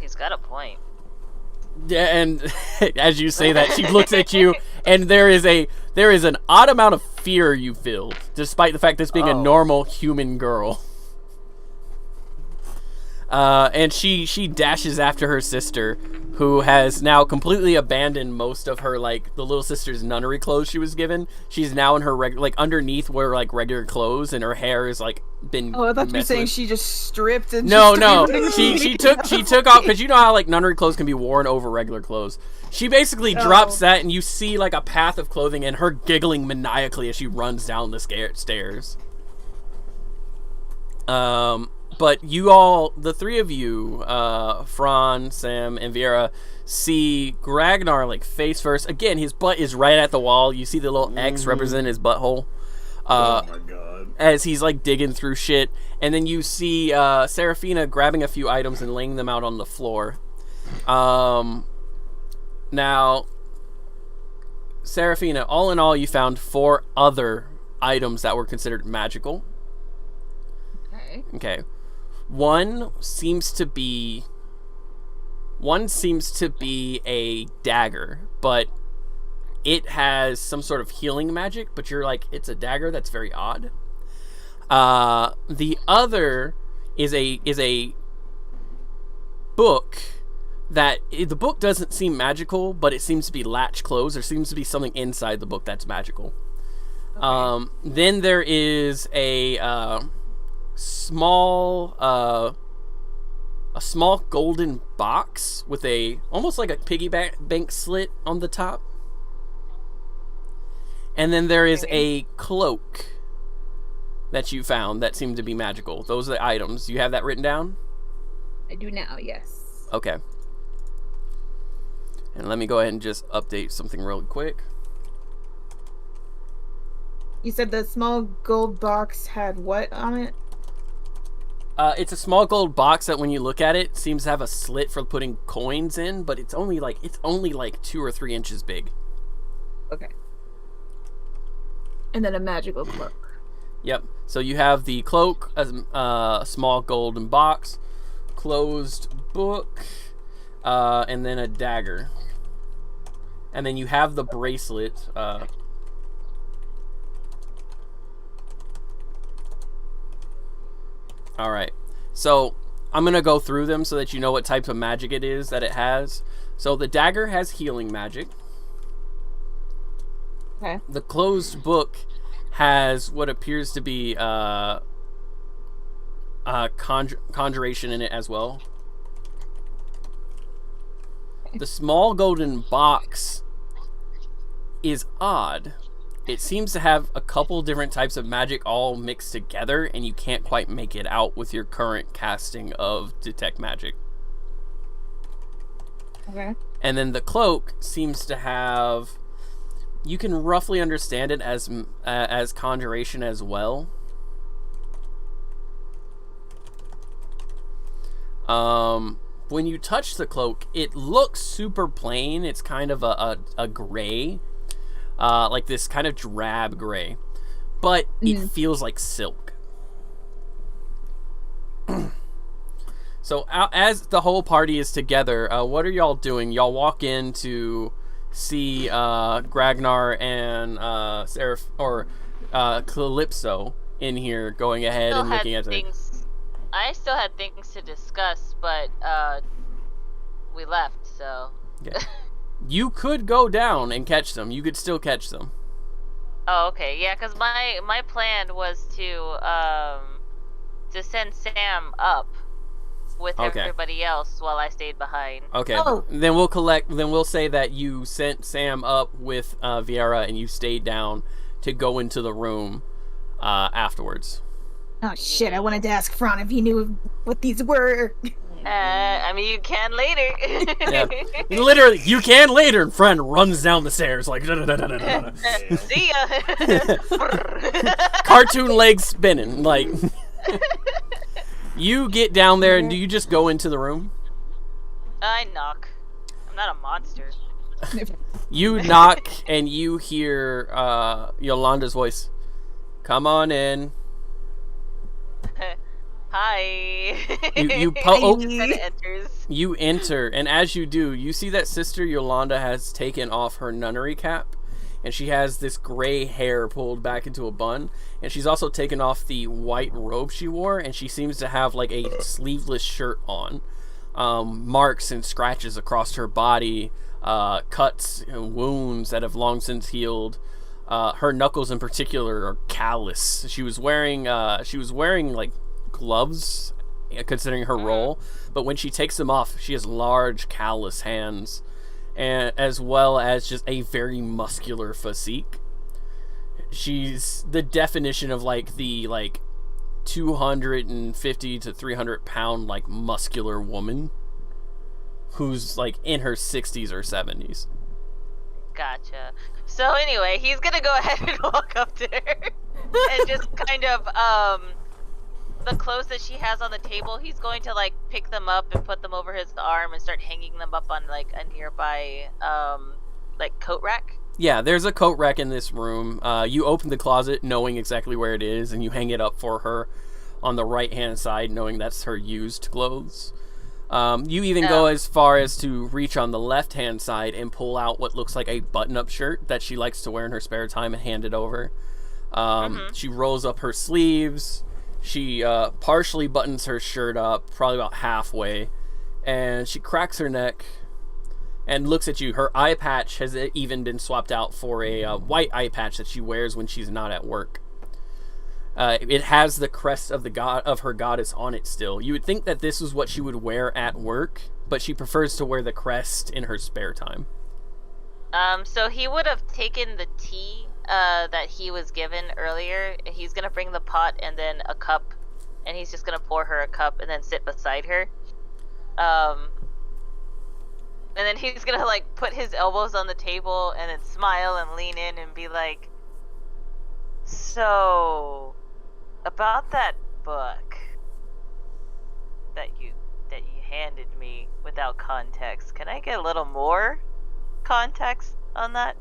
He's got a point. Yeah, and as you say that, she looks at you, and there is an odd amount of fear you feel, despite the fact this being a normal human girl. And she dashes after her sister, who has now completely abandoned most of her, like, the little sister's nunnery clothes she was given. She's now in her underneath wear like regular clothes, and her hair is like been. Oh, I thought you were saying she just stripped and. No. She took off, because you know how like nunnery clothes can be worn over regular clothes. She basically drops that, and you see like a path of clothing, and her giggling maniacally as she runs down the stairs. But you all, the 3 of you, Fran, Sam, and Viera, see Ragnar like face first. Again, his butt is right at the wall. You see the little X represent his butthole. Oh my god. As he's like digging through shit. And then you see Seraphina grabbing a few items and laying them out on the floor. Now, Seraphina, all in all, you found 4 other items that were considered magical. Okay. One seems to be a dagger, but it has some sort of healing magic, but you're like, it's a dagger? That's very odd. The other is a book that the book doesn't seem magical, but it seems to be latch closed. There seems to be something inside the book that's magical. Okay. Then there is a small golden box with almost like a piggy bank slit on the top. And then there is a cloak that you found that seemed to be magical. Those are the items. You have that written down? I do now, yes. Okay. And let me go ahead and just update something really quick. You said the small gold box had what on it? It's a small gold box that when you look at it seems to have a slit for putting coins in, but it's only like 2 or 3 inches big. Okay. And then a magical cloak. Yep. So you have the cloak, a small golden box, closed book, and then a dagger. And then you have the bracelet. All right. So I'm going to go through them so that you know what type of magic it is that it has. So the dagger has healing magic. Okay. The closed book has what appears to be conjuration in it as well. The small golden box is odd. It seems to have a couple different types of magic all mixed together, and you can't quite make it out with your current casting of Detect Magic. Okay. And then the cloak seems to have... You can roughly understand it as conjuration as well. When you touch the cloak, it looks super plain. It's kind of a gray. Like this kind of drab gray, but it feels like silk. So as the whole party is together, what are y'all doing? Y'all walk in to see Gragnar and Calypso in here going ahead and looking at things. I still had things to discuss, but we left, so... Okay. You could go down and catch them. You could still catch them. Oh, okay. Yeah, because my plan was to send Sam up with everybody else while I stayed behind. Okay. Oh. Then we'll say that you sent Sam up with Viera and you stayed down to go into the room afterwards. Oh shit! I wanted to ask Fran if he knew what these were. I mean, you can later. Yeah. Literally, you can later. And Fran runs down the stairs like. See ya. Cartoon legs spinning like. You get down there and do you just go into the room? I knock. I'm not a monster. You knock and you hear Yolanda's voice. Come on in. Hi. You enter, and as you do, you see that Sister Yolanda has taken off her nunnery cap, and she has this gray hair pulled back into a bun, and she's also taken off the white robe she wore, and she seems to have like a sleeveless shirt on. Marks and scratches across her body, cuts and wounds that have long since healed. Her knuckles in particular are callous. She was wearing like gloves, considering her role, but when she takes them off, she has large callous hands, and as well as just a very muscular physique. She's the definition of like the 250 to 300 pound like muscular woman who's like in her 60s or 70s. Gotcha. So anyway, he's gonna go ahead and walk up to her and just kind of the clothes that she has on the table, he's going to like pick them up and put them over his arm and start hanging them up on like a nearby like coat rack. Yeah, there's a coat rack in this room. You open the closet knowing exactly where it is, and you hang it up for her on the right hand side knowing that's her used clothes. You even go as far as to reach on the left hand side and pull out what looks like a button-up shirt that she likes to wear in her spare time and hand it over. She rolls up her sleeves. She partially buttons her shirt up, probably about halfway, and she cracks her neck and looks at you. Her eye patch has even been swapped out for a white eye patch that she wears when she's not at work. It has the crest of her goddess on it still. You would think that this is what she would wear at work, but she prefers to wear the crest in her spare time. So he would have taken the tea that he was given earlier. He's gonna bring the pot and then a cup, and he's just gonna pour her a cup and then sit beside her. And then he's gonna like put his elbows on the table and then smile and lean in and be like, So, about that book that you handed me without context, can I get a little more context on that?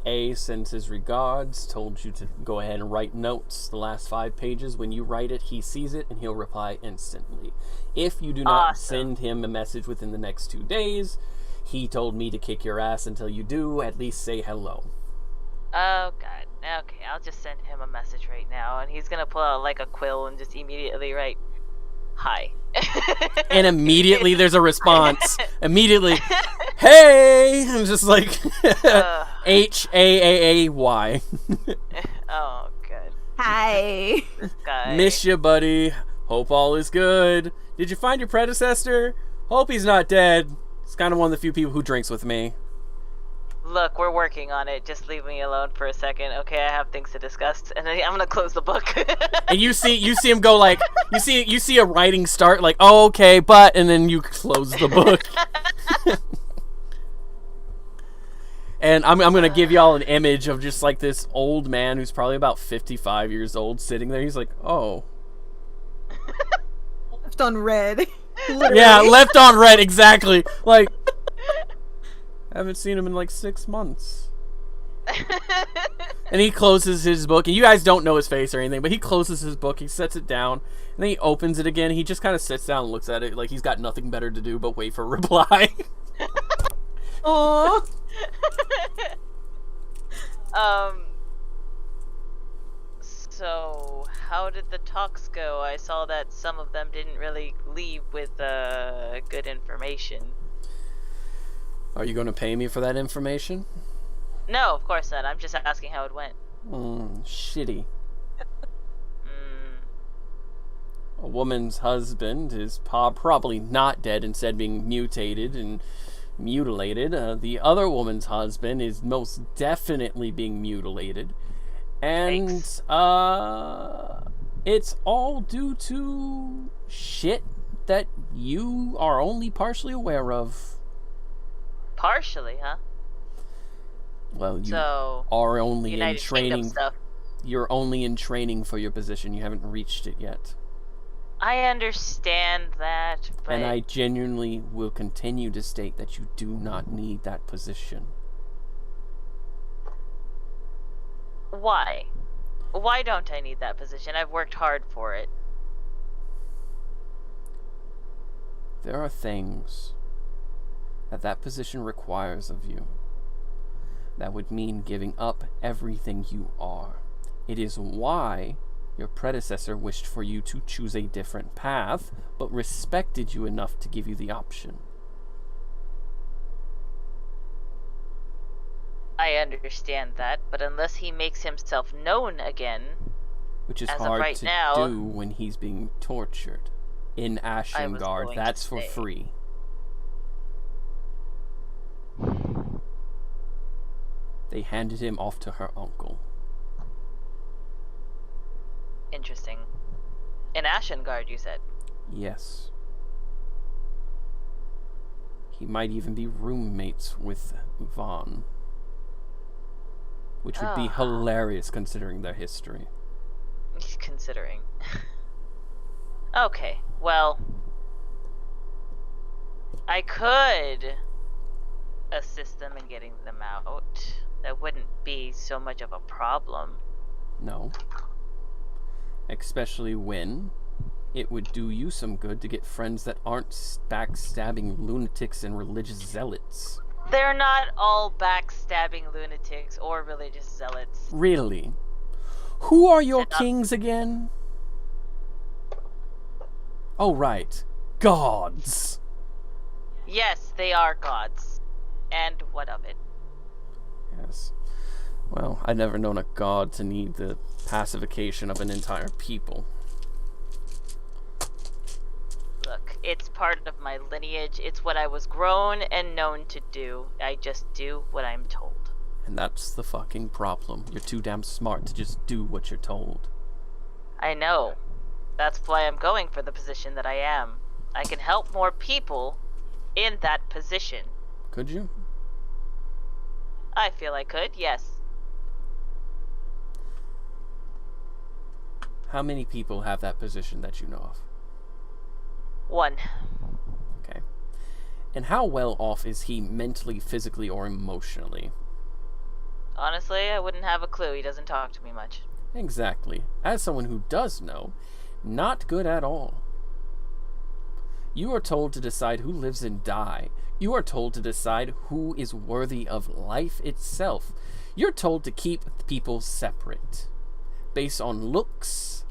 A sends his regards, told you to go ahead and write notes. The last 5 pages, when you write it, he sees it and he'll reply instantly. If you do not send him a message within the next 2 days, he told me to kick your ass until you do. At least say hello. Oh, God. Okay, I'll just send him a message right now, and he's gonna pull out, like, a quill and just immediately write, hi. And immediately there's a response. Immediately, hey! I'm just like, Haay. Oh, good. Hi. This guy. Miss you, buddy. Hope all is good. Did you find your predecessor? Hope he's not dead. He's kind of one of the few people who drinks with me. Look, we're working on it. Just leave me alone for a second, okay? I have things to discuss, and then I'm gonna close the book. And you see him go like, you see a writing start like, oh, okay, but, and then you close the book. And I'm gonna give y'all an image of just like this old man who's probably about 55 years old sitting there. He's like, oh. Left on red. Literally. Yeah, left on red, exactly. Like, I haven't seen him in like 6 months. And he closes his book, and you guys don't know his face or anything, but he closes his book, he sets it down, and then he opens it again. He just kind of sits down and looks at it like he's got nothing better to do but wait for a reply. Aww. So how did the talks go? I saw that some of them didn't really leave with good information. Are you going to pay me for that information? No, of course not. I'm just asking how it went. Shitty. A woman's husband is probably not dead, instead being mutated and mutilated. The other woman's husband is most definitely being mutilated. And, Thanks. It's all due to shit that you are only partially aware of. Partially, huh? Well, you So, are only in United Kingdom training. stuff. You're only in training for your position. You haven't reached it yet. I understand that, but And I genuinely will continue to state that you do not need that position. why? Why don't I need that position? I've worked hard for it. There are things that position requires of you. That would mean giving up everything you are. It is why your predecessor wished for you to choose a different path, but respected you enough to give you the option. I understand that, but unless he makes himself known again, Which is as of hard right to now, do when he's being tortured. In Ashengard, going that's to for say. free. They handed him off to her uncle. Interesting. In Ashengard, you said? Yes. He might even be roommates with Vaughn. Which would be hilarious considering their history. Considering. Okay, well, I could assist them in getting them out. That wouldn't be so much of a problem. No. Especially when it would do you some good to get friends that aren't backstabbing lunatics and religious zealots. They're not all backstabbing lunatics or religious zealots. Really? Who are your They're not- kings again? Oh, right. Gods. Yes, they are gods. And what of it? Yes. Well, I've never known a god to need the pacification of an entire people. Look, it's part of my lineage. It's what I was grown and known to do. I just do what I'm told. And that's the fucking problem. You're too damn smart to just do what you're told. I know. That's why I'm going for the position that I am. I can help more people in that position. Could you? I feel I could, yes. How many people have that position that you know of? One. Okay. And how well off is he mentally, physically, or emotionally? Honestly, I wouldn't have a clue. He doesn't talk to me much. Exactly. As someone who does know, not good at all. You are told to decide who lives and die. You are told to decide who is worthy of life itself. You're told to keep people separate, based on looks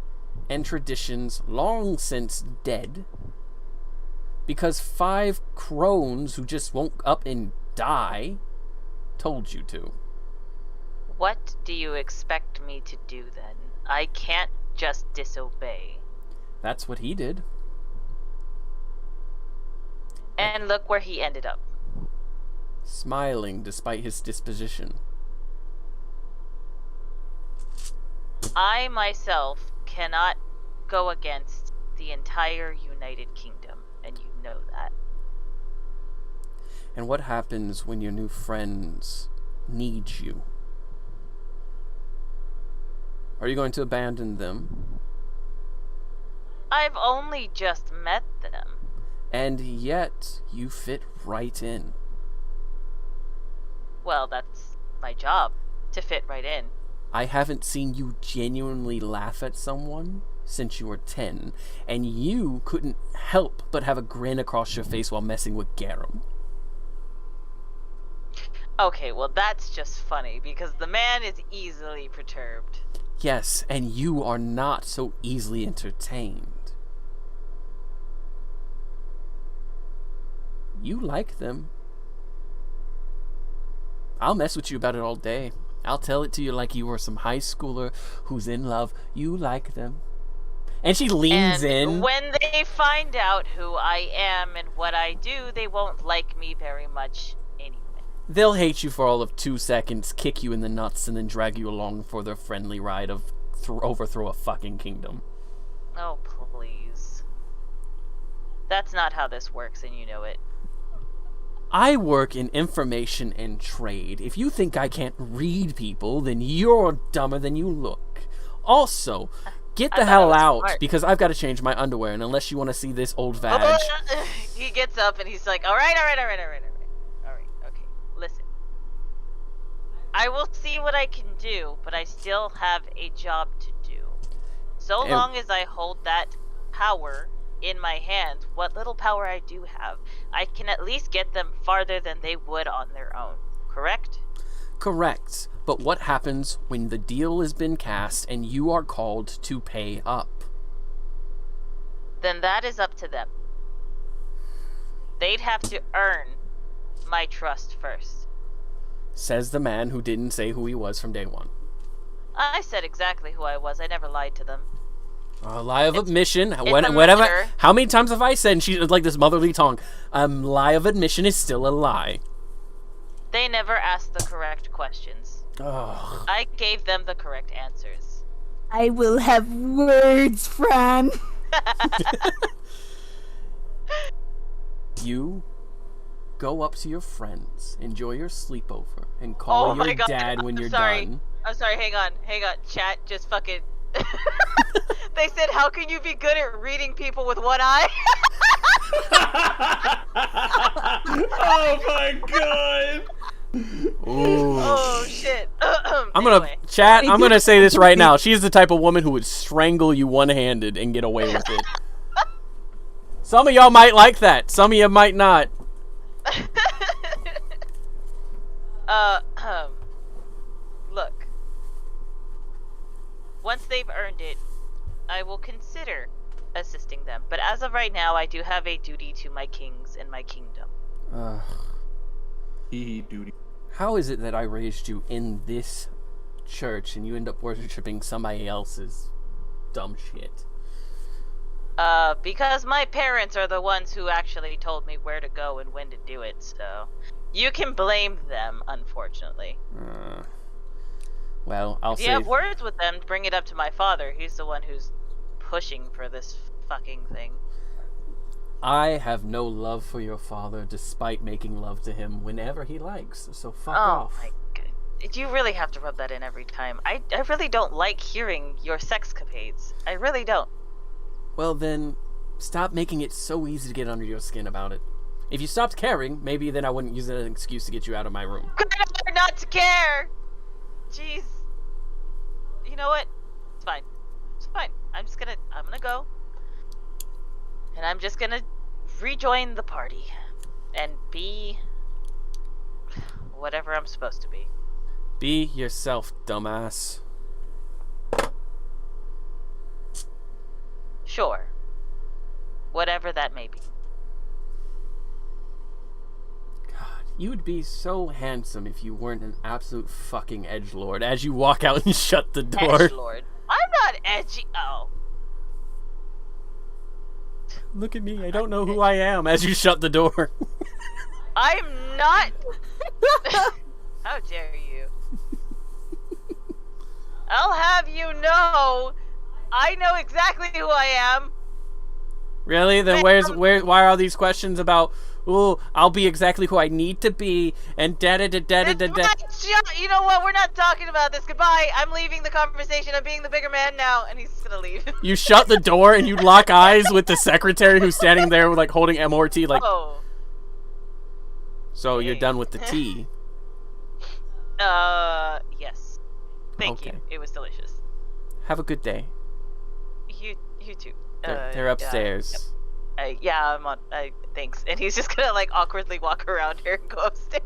and traditions long since dead, because 5 crones who just woke up and die told you to. What do you expect me to do then? I can't just disobey. That's what he did. And look where he ended up. Smiling despite his disposition. I myself cannot go against the entire United Kingdom, and you know that. And what happens when your new friends need you? Are you going to abandon them? I've only just met them. And yet, you fit right in. Well, that's my job, to fit right in. I haven't seen you genuinely laugh at someone since you were 10, and you couldn't help but have a grin across your face while messing with Garum. Okay, well that's just funny, because the man is easily perturbed. Yes, and you are not so easily entertained. You like them. I'll mess with you about it all day. I'll tell it to you like you were some high schooler who's in love. You like them. And she leans in. When they find out who I am and what I do, they won't like me very much anyway. They'll hate you for all of 2 seconds, kick you in the nuts, and then drag you along for their friendly ride of overthrow a fucking kingdom. Oh, please. That's not how this works, and you know it. I work in information and trade. If you think I can't read people, then you're dumber than you look. Also, get the hell out, smart. because I've got to change my underwear, and unless you want to see this old vag... He gets up and he's like, all right, okay, listen. I will see what I can do, but I still have a job to do. So long as I hold that power in my hand, what little power I do have, I can at least get them farther than they would on their own. Correct? Correct. But what happens when the deal has been cast and you are called to pay up? Then that is up to them. They'd have to earn my trust first. Says the man who didn't say who he was from day one. I said exactly who I was. I never lied to them. A lie of admission. a Whatever. matter. How many times have I said? And she's like this motherly tongue. Lie of admission is still a lie. They never asked the correct questions. Ugh. I gave them the correct answers. I will have words, Fran. You go up to your friends, enjoy your sleepover, and call your dad when you're done. I'm sorry, hang on. Chat just fucking... They said, how can you be good at reading people with one eye? Oh my god! Ooh. Oh, shit. I'm gonna say this right now. She's the type of woman who would strangle you one-handed and get away with it. Some of y'all might like that. Some of you might not. Look. Once they've earned it, I will consider assisting them. But as of right now, I do have a duty to my kings and my kingdom. Duty. How is it that I raised you in this church and you end up worshipping somebody else's dumb shit? Because my parents are the ones who actually told me where to go and when to do it, so... You can blame them, unfortunately. Well, I'll If say... you have words with them, bring it up to my father. He's the one who's pushing for this fucking thing. I have no love for your father, despite making love to him whenever he likes, so fuck off. Oh my god. You really have to rub that in every time. I really don't like hearing your sexcapades. I really don't. Well, then, stop making it so easy to get under your skin about it. If you stopped caring, maybe then I wouldn't use it as an excuse to get you out of my room. Hard not to care. Jeez. You know what? It's fine. It's fine. I'm gonna go. And I'm just gonna rejoin the party. And be whatever I'm supposed to be. Be yourself, dumbass. Sure. Whatever that may be. God, you would be so handsome if you weren't an absolute fucking edgelord as you walk out and shut the door. Edgelord. I'm not edgy. Oh. Look at me, I don't know who I am as you shut the door. I'm not. How dare you? I'll have you know, I know exactly who I am. Really? Then why are all these questions about, ooh, I'll be exactly who I need to be, and da-da-da-da-da-da-da. You know what? We're not talking about this. Goodbye. I'm leaving the conversation. I'm being the bigger man now, and he's gonna leave. You shut the door and you lock eyes with the secretary who's standing there like holding MRT like, Oh. so you're done with the tea. Yes. Thank you. It was delicious. Have a good day. You too. They're upstairs. Yep. Yeah, I'm on. Thanks. And he's just gonna like awkwardly walk around here and go upstairs.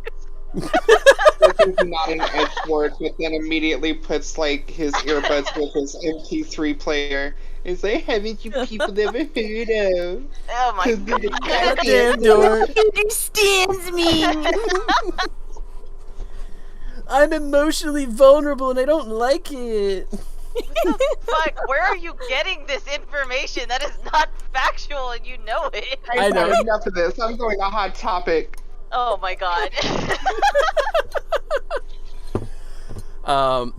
Not an edgelord, but then immediately puts like his earbuds with his MP3 player. It's like, haven't you people ever heard of? Oh my god. Damn door. Understands me. I'm emotionally vulnerable and I don't like it. What the fuck? Where are you getting this information? That is not factual, and you know it. I know. Enough of this. I'm going to Hot Topic. Oh my god.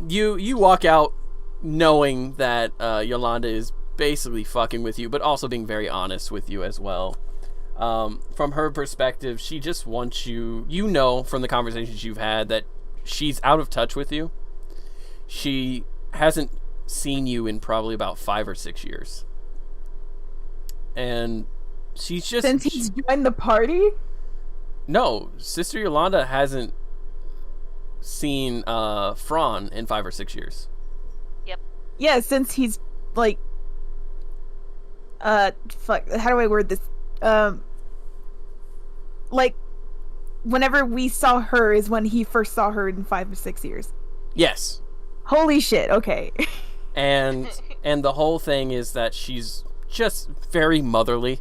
You walk out knowing that Yolanda is basically fucking with you, but also being very honest with you as well. From her perspective, she just wants you. You know from the conversations you've had that she's out of touch with you. She hasn't seen you in probably about 5 or 6 years, and she's just Since he's joined the party? No, Sister Yolanda hasn't seen Fran in 5 or 6 years. Yep. Yeah, since he's like fuck, how do I word this? Like whenever we saw her is when he first saw her in 5 or 6 years. Yes. Holy shit, okay. And the whole thing is that she's just very motherly,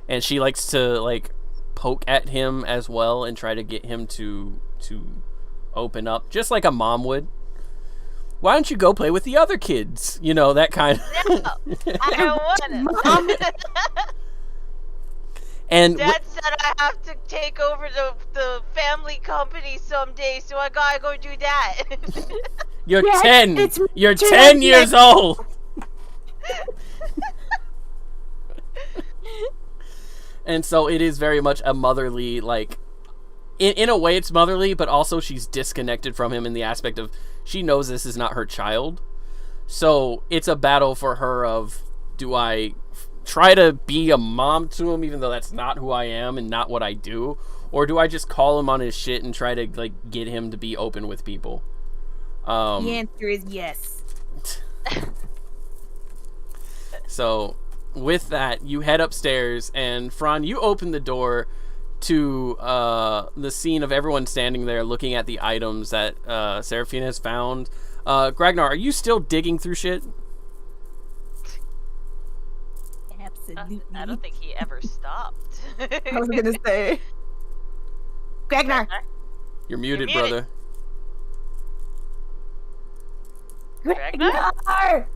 and she likes to like poke at him as well and try to get him to open up, just like a mom would. Why don't you go play with the other kids? You know, that kind of... No, I don't want to. And Dad said I have to take over the family company someday, so I gotta go do that. you're Yes, 10. it's You're true, 10 yes. years old. And so it is very much a motherly, like, in a way it's motherly, but also she's disconnected from him in the aspect of she knows this is not her child. So it's a battle for her of, do I try to be a mom to him even though that's not who I am and not what I do, or do I just call him on his shit and try to like get him to be open with people? The answer is yes. So with that, you head upstairs, and Fran, you open the door to the scene of everyone standing there looking at the items that Seraphina has found. Gragnar, are you still digging through shit? Absolutely. I don't think he ever stopped. I was gonna say. Gragnar! You're muted, muted. brother. Ragnar? Gragnar!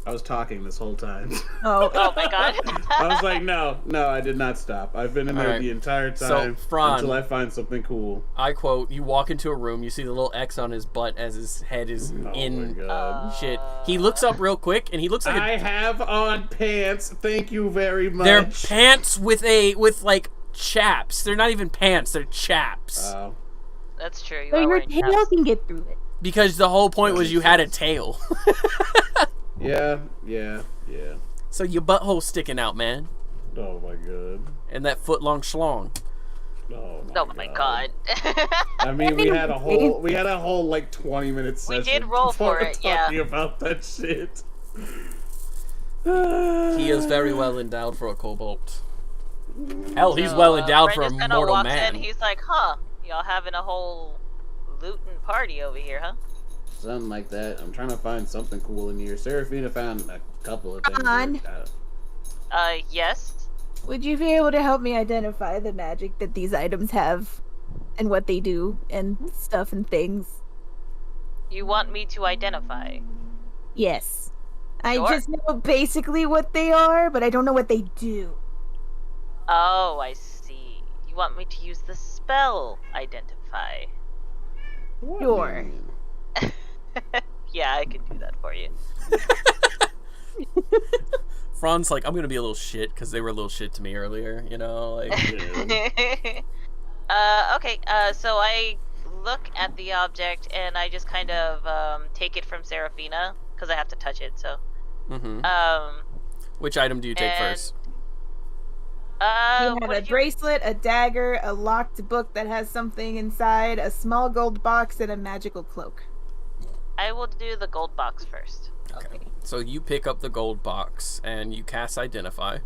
I was talking this whole time. Oh. Oh my god. I was like, no, I did not stop. I've been in there Alright. the entire So, time Fran- until I find something cool. I quote, you walk into a room, you see the little X on his butt as his head is Oh in my god. shit. He looks up real quick, and he looks like I have on pants. Thank you very much. they're pants with like chaps. They're not even pants, they're chaps. Oh. That's true. You So are your wearing tail chaps. can get through it. Because the whole point was you had a tail. Yeah. So your butthole sticking out, man. Oh my god. And that foot-long schlong. Oh my god. I mean, we had a whole like 20-minute session. We did roll for it, talking about that shit. He is very well endowed for a kobold. Hell, he's So, well endowed for a Brent just kinda mortal walks man. In, he's like, huh, y'all having a whole looting party over here, huh? Something like that. I'm trying to find something cool in here. Seraphina found a couple of things. On. Yes. Would you be able to help me identify the magic that these items have and what they do and stuff and things? You want me to identify? Yes. I Sure. just know basically what they are, but I don't know what they do. Oh, I see. You want me to use the spell identify? Sure. Yeah, I can do that for you. Fran's like, I'm gonna be a little shit because they were a little shit to me earlier, you know? Like, Okay, so I look at the object and I just kind of take it from Seraphina because I have to touch it, so. which item do you take and- first? You have what a did you- bracelet, a dagger, a locked book that has something inside, a small gold box, and a magical cloak. I will do the gold box first. Okay. So you pick up the gold box and you cast Identify.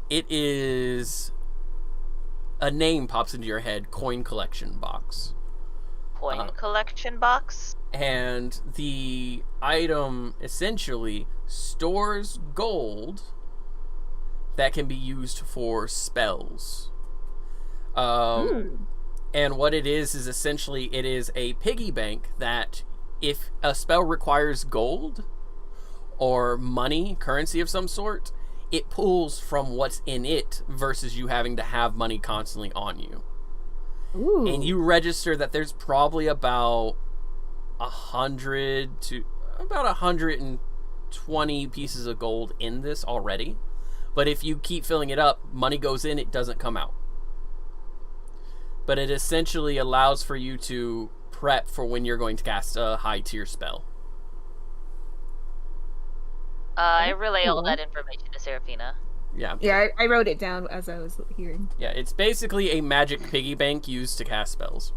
It is a name pops into your head, coin collection box. Coin collection box. And the item essentially stores gold that can be used for spells. And what it is essentially it is a piggy bank that if a spell requires gold or money, currency of some sort, it pulls from what's in it versus you having to have money constantly on you. Ooh. And you register that there's probably about 100 to about 120 pieces of gold in this already. But if you keep filling it up, money goes in, it doesn't come out. But it essentially allows for you to prep for when you're going to cast a high tier spell. I relay all that information to Seraphina. Yeah. Yeah, I wrote it down as I was hearing. Yeah, it's basically a magic piggy bank used to cast spells.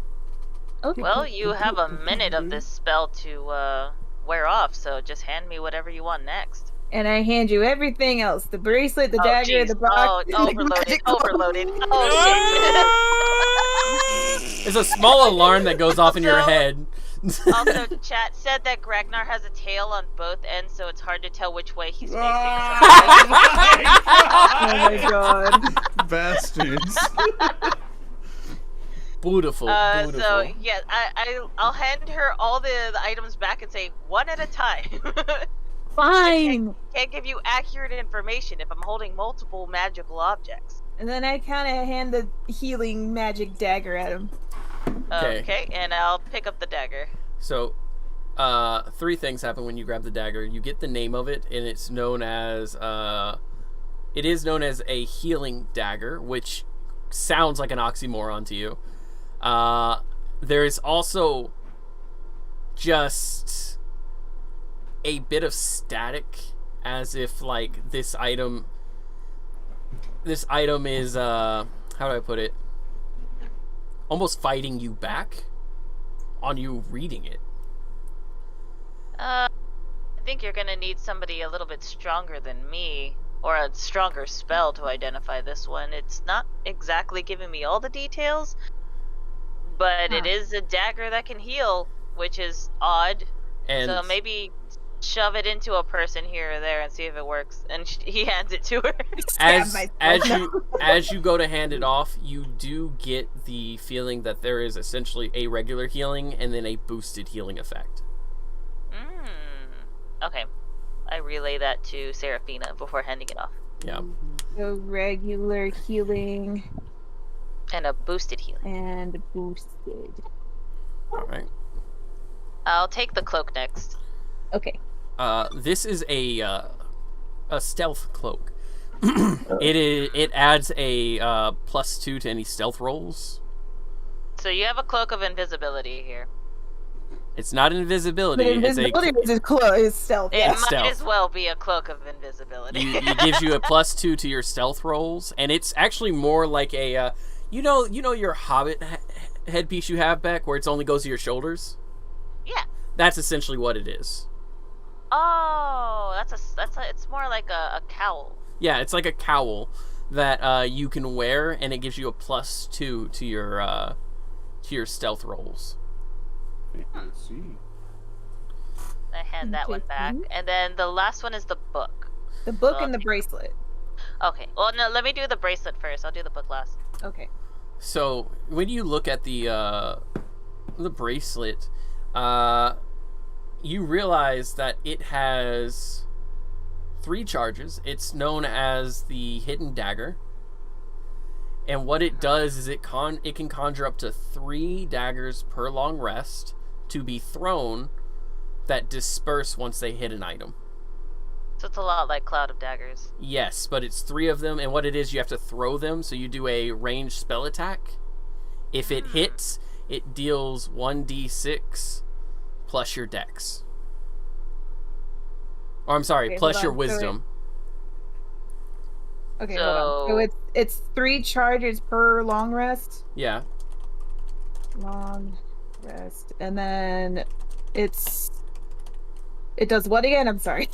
Okay. Well, you have a minute of this spell to wear off, so just hand me whatever you want next. And I hand you everything else: the bracelet, the dagger, jeez. the box. Oh, and the overloaded, magic cloak. overloaded. Oh, shit. There's a small alarm that goes off in your head. Also, chat said that Gragnar has a tail on both ends, so it's hard to tell which way he's facing. Oh my god. Bastards. Beautiful, beautiful. So, yeah, I'll hand her all the items back and say, one at a time. Fine. Can't give you accurate information if I'm holding multiple magical objects. And then I kind of hand the healing magic dagger at him. Okay, and I'll pick up the dagger. So, 3 things happen when you grab the dagger. You get the name of it, and it's known as, it is known as a healing dagger, which sounds like an oxymoron to you. There's also just a bit of static, as if, like, this item is, how do I put it? Almost fighting you back on you reading it. I think you're gonna need somebody a little bit stronger than me, or a stronger spell to identify this one. It's not exactly giving me all the details, but it is a dagger that can heal, which is odd. And So maybe shove it into a person here or there and see if it works. And he hands it to her. as you go to hand it off, you do get the feeling that there is essentially a regular healing and then a boosted healing effect. Okay. I relay that to Seraphina before handing it off. Yeah. So regular healing And a boosted healing. and boosted. All right. I'll take the cloak next. Okay. This is a stealth cloak. It adds a +2 to any stealth rolls. So you have a cloak of invisibility here. It's not invisibility. But invisibility is stealth. It Yeah. might stealth. as well be a cloak of invisibility. It gives you a +2 to your stealth rolls, and it's actually more like a, you know your Hobbit headpiece you have back where it only goes to your shoulders. Yeah. That's essentially what it is. Oh, it's more like a cowl. Yeah, it's like a cowl that you can wear, and it gives you a +2 to your stealth rolls. Let's see. I hand that one back, and then the last one is the book. The book and the bracelet. Okay. Well, no. Let me do the bracelet first. I'll do the book last. Okay. So when you look at the bracelet, you realize that it has 3 charges. It's known as the Hidden Dagger. And what it does is it can conjure up to 3 daggers per long rest to be thrown that disperse once they hit an item. So it's a lot like Cloud of Daggers. Yes, but it's 3 of them, and what it is, you have to throw them, so you do a ranged spell attack. If it hits, it deals 1d6 plus your dex. Or I'm sorry, Okay, plus hold your on. wisdom. Okay, hold on. So it's 3 charges per long rest. Yeah. Long rest. And then it does what again? I'm sorry.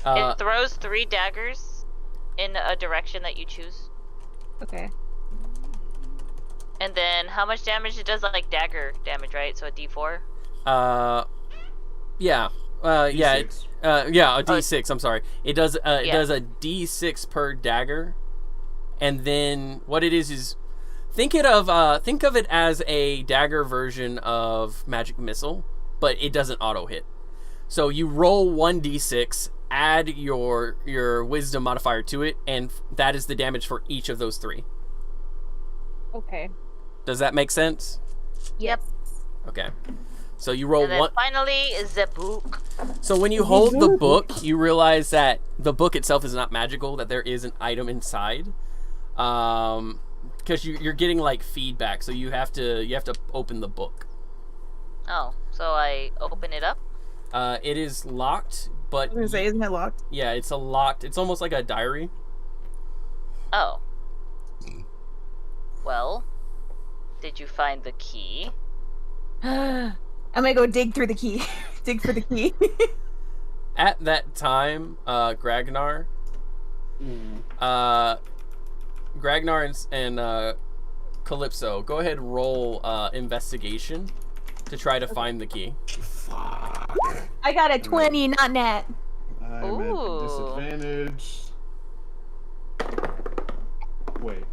It throws 3 daggers in a direction that you choose. Okay. And then how much damage it does? Like dagger damage, right? So a d4. Yeah. Yeah. A d6. I'm sorry. It does. It does a d6 per dagger, and then what it is think of it as a dagger version of magic missile, but it doesn't auto hit. So you roll 1d6, add your wisdom modifier to it, and that is the damage for each of those 3. Okay. Does that make sense? Yep. Okay. So you roll and then one. Finally, is the book. So when you hold the book, you realize that the book itself is not magical. That there is an item inside, because you're getting like feedback. So you have to open the book. Oh, so I open it up. It is locked, but I was gonna say, isn't it locked? Yeah, it's locked. It's almost like a diary. Oh. Well, did you find the key? I'm gonna go dig through the key. Dig for the key. At that time, Gragnar and Calypso, go ahead and roll investigation to try to find the key. Fuck. I got a 20, not nat. I'm at disadvantage. Wait.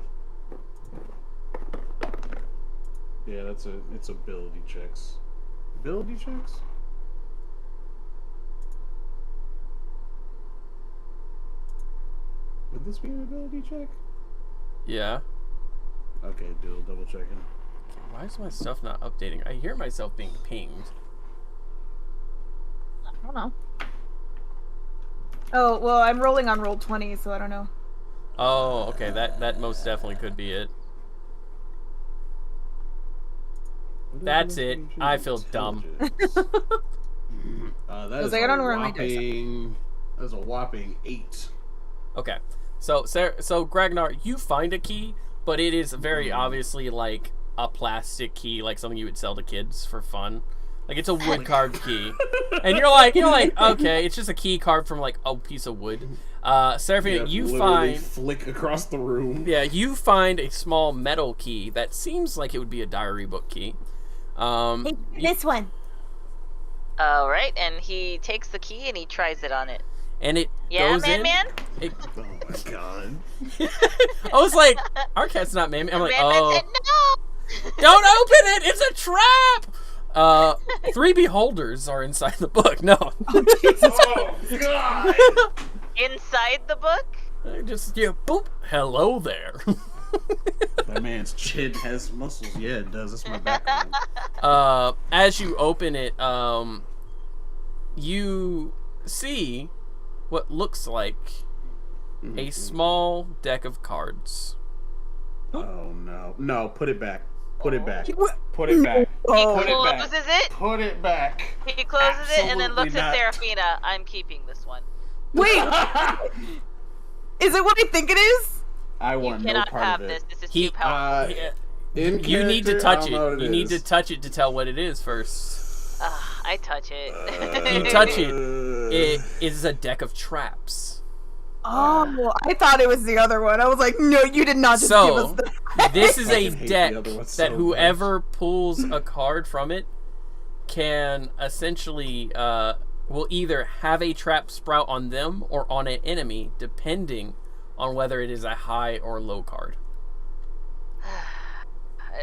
Yeah, it's ability checks. Ability checks? Would this be an ability check? Yeah. Okay, double checking. Why is my stuff not updating? I hear myself being pinged. I don't know. Oh, well, I'm rolling on roll 20, so I don't know. Oh, okay. That most definitely could be it. That's it. I feel dumb. That's like, I don't know where my dice a whopping 8. Okay. So Gragnar, you find a key, but it is very obviously like a plastic key, like something you would sell to kids for fun. Like it's a wood carved key. And you're like, okay, it's just a key carved from like a piece of wood. Seraphina, you find flick across the room. Yeah, you find a small metal key that seems like it would be a diary book key. This one. All right, and he takes the key and he tries it on it. And it Yeah, goes in. man. Oh my god. I was like, our cat's not man. I'm like, Man said, no. don't open it. It's a trap. 3 beholders are inside the book. No. Oh god. Inside the book? Boop. Hello there. That man's chin has muscles. Yeah, it does. That's my background. As you open it, you see what looks like a small deck of cards. Oh no. No, put it back. Put it back. What? Put it back. Oh. Put it back. Closes it. Put it back. He closes it and then looks Absolutely at Seraphina. I'm keeping this one. Wait, is it what I think it is? I You want no cannot part have of this. it. This is He- too powerful. In You need to character, touch I don't know it. what You need to is. touch it to tell what it is first. I touch it. You touch it. It is a deck of traps. Oh, I thought it was the other one. I was like, no, you did not just give us So, that. this is a fucking hate the deck other one that so whoever pulls a card from it can essentially will either have a trap sprout on them or on an enemy, depending on whether it is a high or low card.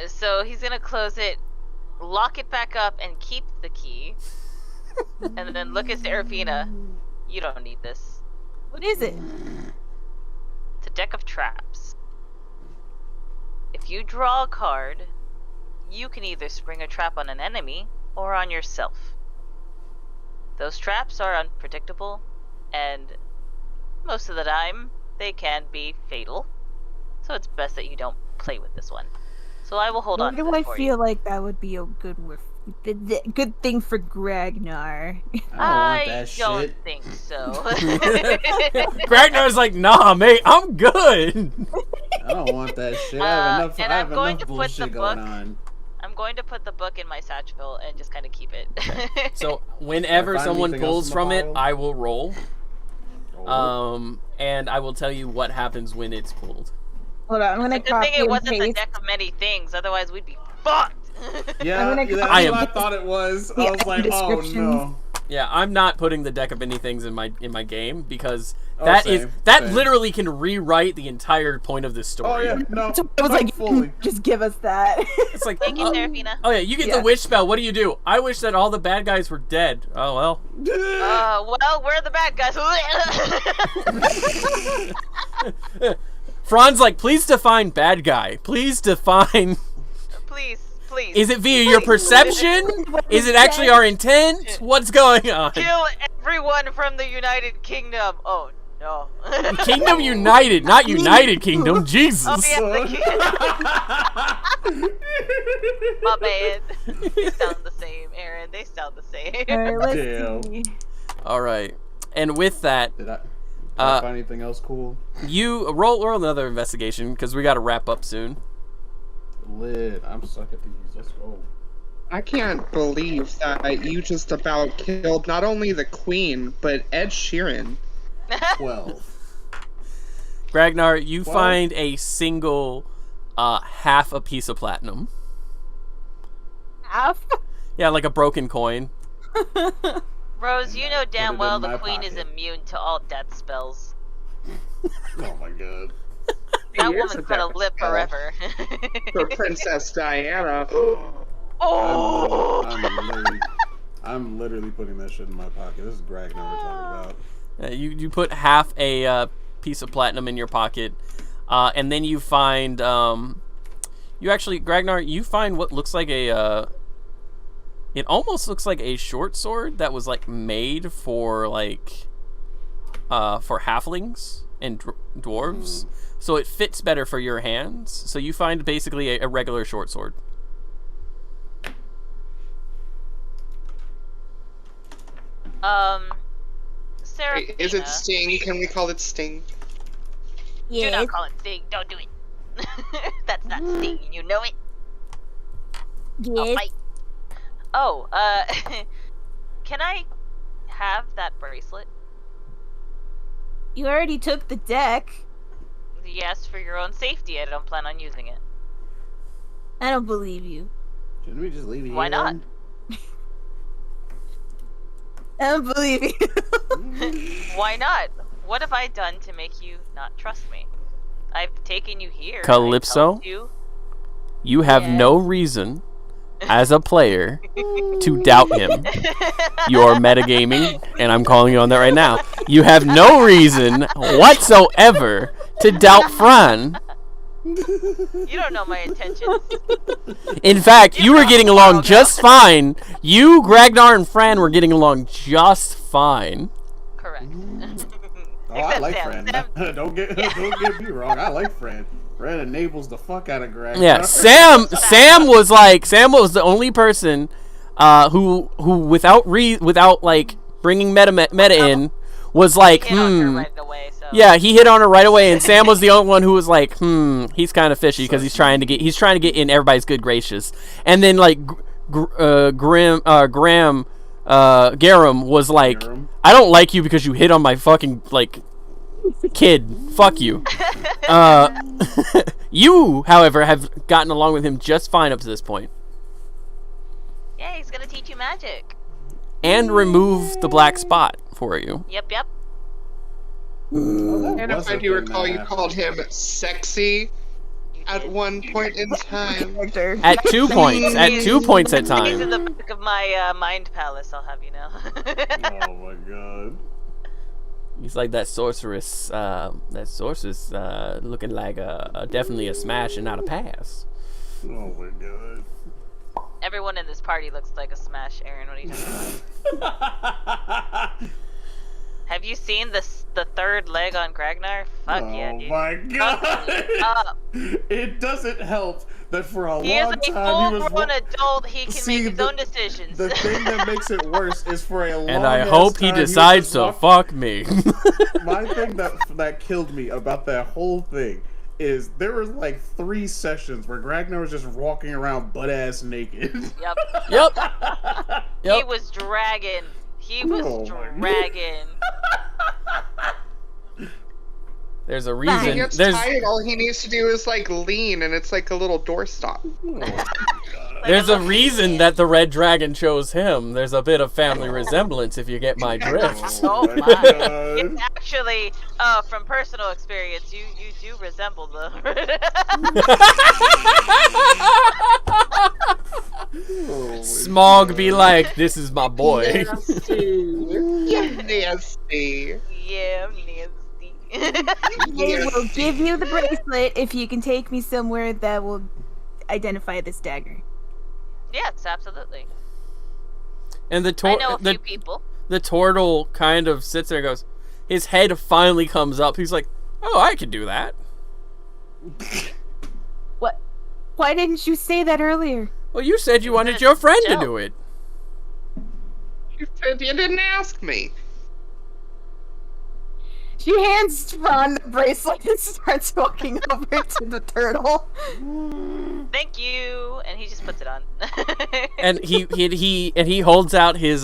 So he's gonna close it, lock it back up, and keep the key. And then look at Seraphina. You don't need this. What is it? It's a deck of traps. If you draw a card, you can either spring a trap on an enemy or on yourself. Those traps are unpredictable, and most of the time, they can be fatal. So it's best that you don't play with this one. So I will hold Why on to do this I for feel you. like that would be a good thing for Gragnar? I don't want that don't shit. think so. Gragnar's like, nah, mate, I'm good. I don't want that shit. I have and enough I'm going to bullshit put the going book- on. I'm going to put the book in my satchel and just kind of keep it. So whenever Find someone anything else pulls in the from it, pile? I will roll. Oh. And I will tell you what happens when it's pulled. Hold on, I'm gonna Good copy thing it and wasn't the paste. deck of many things, otherwise we'd be fucked. Yeah, I'm gonna that's I am- what I thought it was. Yeah, I was like, oh descriptions. no. Yeah, I'm not putting the deck of many things in my game because Oh, that same, same. literally can rewrite the entire point of this story. Oh yeah, no. So I was no, like, fully. just give us that. It's like, Thank you, Seraphina. oh yeah, you get Yeah. the witch spell. What do? I wish that all the bad guys were dead. Oh well. Well, we're the bad guys. Fran's like, please define bad guy. Please define. Please. Is it via your perception? Is it actually our intent? What's going on? Kill everyone from the United Kingdom. Oh no. Kingdom United, not United Kingdom. Jesus. Oh yeah, my bad. They sound the same, Aaron. They sound the same. Alright, let's Damn. see. All right. And with that, Did I Uh, find anything else cool? you roll another investigation because we got to wrap up soon. Lit. I'm stuck at these. Let's go. I can't believe that you just about killed not only the Queen, but Ed Sheeran. 12. Ragnar, you Well- find a single half a piece of platinum. Half? Yeah, like a broken coin. Rose, you know damn it well in the my Queen is pocket. immune to all death spells. Oh my god. That Here's woman's a gonna death live spell. forever. For Princess Diana. Oh! I'm literally putting that shit in my pocket. This is Gragnar we're talking about. You put half a piece of platinum in your pocket, and then you find you actually, Gragnar, you find what looks like a it almost looks like a short sword that was like made for like for halflings and dwarves. So it fits better for your hands. So you find basically a regular short sword. Seraphina. Is it Sting? Can we call it Sting? Do Yes. not call it Sting. Don't do it. That's not Sting. You know it. I'll Yes. fight. Oh, can I have that bracelet? You already took the deck. Yes, for your own safety. I don't plan on using it. I don't believe you. Shouldn't we just leave it Why here? not? I don't believe you. Why not? What have I done to make you not trust me? I've taken you here. I've Calypso? helped you. You have Yes. no reason as a player to doubt him. You're metagaming, and I'm calling you on that right now. You have no reason whatsoever to doubt Fran. You don't know my intentions. In fact, you were getting along just fine. You, Gragnar, and Fran were getting along just fine. Correct. Oh, I Except like Sam. Fran. Sam- don't get me wrong. I like Fran. Fran enables the fuck out of Greg. Yeah, Sam was the only person who without like bringing meta in was like, Hit on her right away, so. Yeah, he hit on her right away, and Sam was the only one who was like, he's kind of fishy because he's trying to get in everybody's good gracious. And then like Garam was like, I don't like you because you hit on my fucking like kid. Fuck you. You, however, have gotten along with him just fine up to this point. Yeah, he's gonna teach you magic. And remove the black spot for you. Yep. And if I do recall, you called him sexy at one point in time. At 2 points. At 2 points at He's time. in the back of my mind palace, I'll have you know. Oh my god. He's like that sorceress. Looking like definitely a smash and not a pass. Oh my god. Everyone in this party looks like a smash, Aaron. What are you talking about? Have you seen the third leg on Gragnar? Fuck yeah, dude. Oh my god! It doesn't help that for a He is long a time he was full-grown adult. He can make his own decisions. The thing that makes it worse is for a long And I hope he decides to fuck me. My thing that killed me about that whole thing is there was like 3 sessions where Gragnar was just walking around butt ass naked. Yep. Yep. He was dragging. He was dragging. There's a He reason. gets tired, all he needs to do is like lean, and it's like a little doorstop. There's a reason that the red dragon chose him. There's a bit of family resemblance, if you get my drift. Oh my! It's actually, from personal experience, you do resemble the. Smog be like, this is my boy. Nasty. Nasty. Yeah, I'm nasty. I will give you the bracelet if you can take me somewhere that will identify this dagger. Yes, absolutely. And I know a few people. The turtle kind of sits there and goes, his head finally comes up. He's like, oh, I can do that. What? Why didn't you say that earlier? Well, you said you wanted your friend to do it. You said you didn't ask me. She hands Ron the bracelet and starts walking over to the turtle. Thank you, and he just puts it on. And he holds out his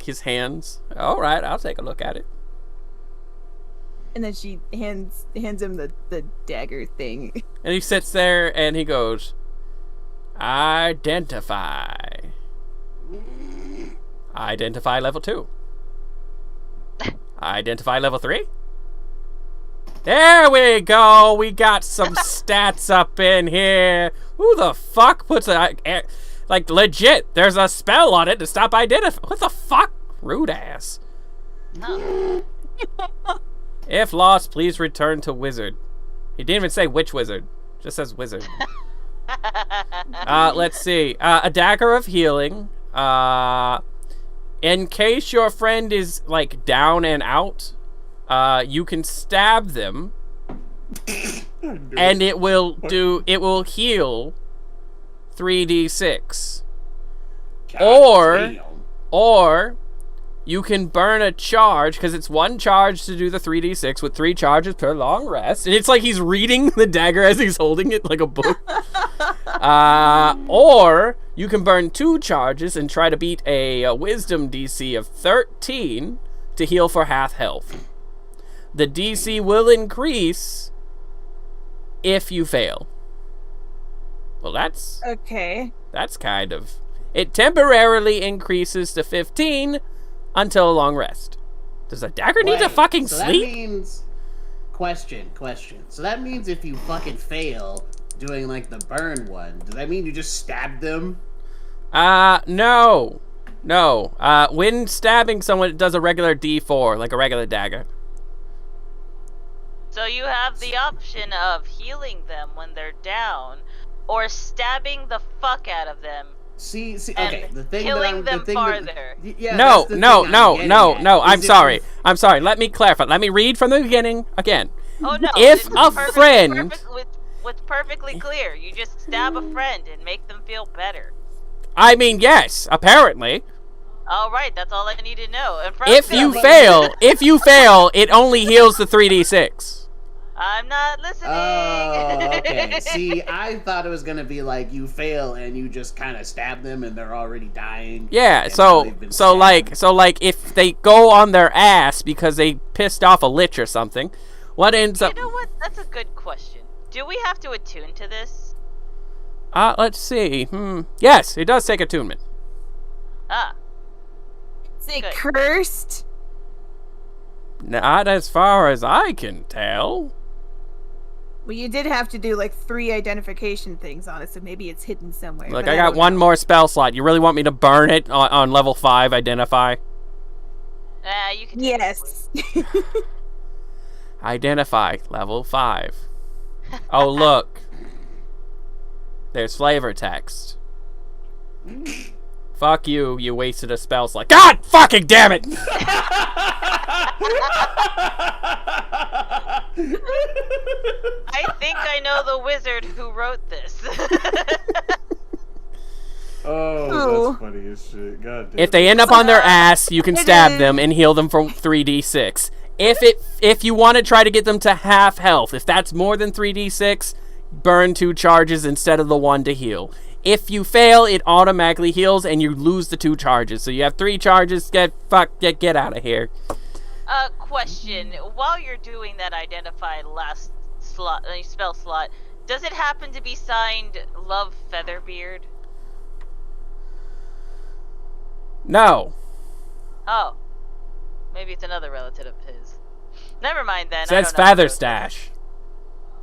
his hands. All right, I'll take a look at it. And then she hands him the dagger thing. And he sits there and he goes, identify. Identify level 2. Identify level 3. There we go. We got some stats up in here. Who the fuck puts like legit? There's a spell on it to stop identify. What the fuck? Rude ass. Oh. If lost, please return to wizard. He didn't even say which wizard. Just says wizard. Let's see. A dagger of healing. In case your friend is like down and out, you can stab them, and it will heal 3d6. Or you can burn a charge, because it's 1 charge to do the 3d6 with 3 charges per long rest. And it's like he's reading the dagger as he's holding it like a book. Or you can burn 2 charges and try to beat a wisdom DC of 13 to heal for half health. The DC will increase if you fail. Well, that's Okay. That's kind of... It temporarily increases to 15 until a long rest. Does a dagger need to fucking so sleep? That means... Question. So that means if you fucking fail doing, like, the burn one, does that mean you just stab them? No. When stabbing someone, it does a regular D4, like a regular dagger. So you have the option of healing them when they're down, or stabbing the fuck out of them See, and okay. The thing killing that I'm, them the thing farther. yeah, No, that's the no, thing no, I'm getting no, at, no. is I'm if sorry. you- I'm sorry. Let me clarify. Let me read from the beginning again. Oh no! If it's a friend- what's perfectly clear. You just stab a friend and make them feel better. I mean, yes, apparently. All right, that's all I need to know. And If you fail, it only heals the 3d6. I'm not listening. Oh, okay. See, I thought it was gonna be like you fail and you just kind of stab them and they're already dying. Yeah, and now so they've been so stabbed. like if they go on their ass because they pissed off a lich or something, what ends You up? know what? That's a good question. Do we have to attune to this? Let's see. Yes, it does take attunement. Ah, Is it Good. cursed? Not as far as I can tell. Well, you did have to do like 3 identification things on it, so maybe it's hidden somewhere. Look, but I got don't one know. more spell slot. You really want me to burn it on level 5, identify? you can. take Yes. Identify, level 5. Oh, look. There's flavor text. Fuck you, you wasted a spell slot. God fucking damn it! I think I know the wizard who wrote this. Oh, Oh. that's funny as shit. God damn. If they end up on their ass, you can stab them and heal them for 3d6. If you want to try to get them to half health, if that's more than 3d6, burn 2 charges instead of the 1 to heal. If you fail, it automatically heals and you lose the 2 charges. So you have 3 charges. Get out of here. Question. While you're doing that identify last slot, spell slot, does it happen to be signed Love Featherbeard? No. Oh. Maybe it's another relative of his. Never mind then. It says Feather Stash.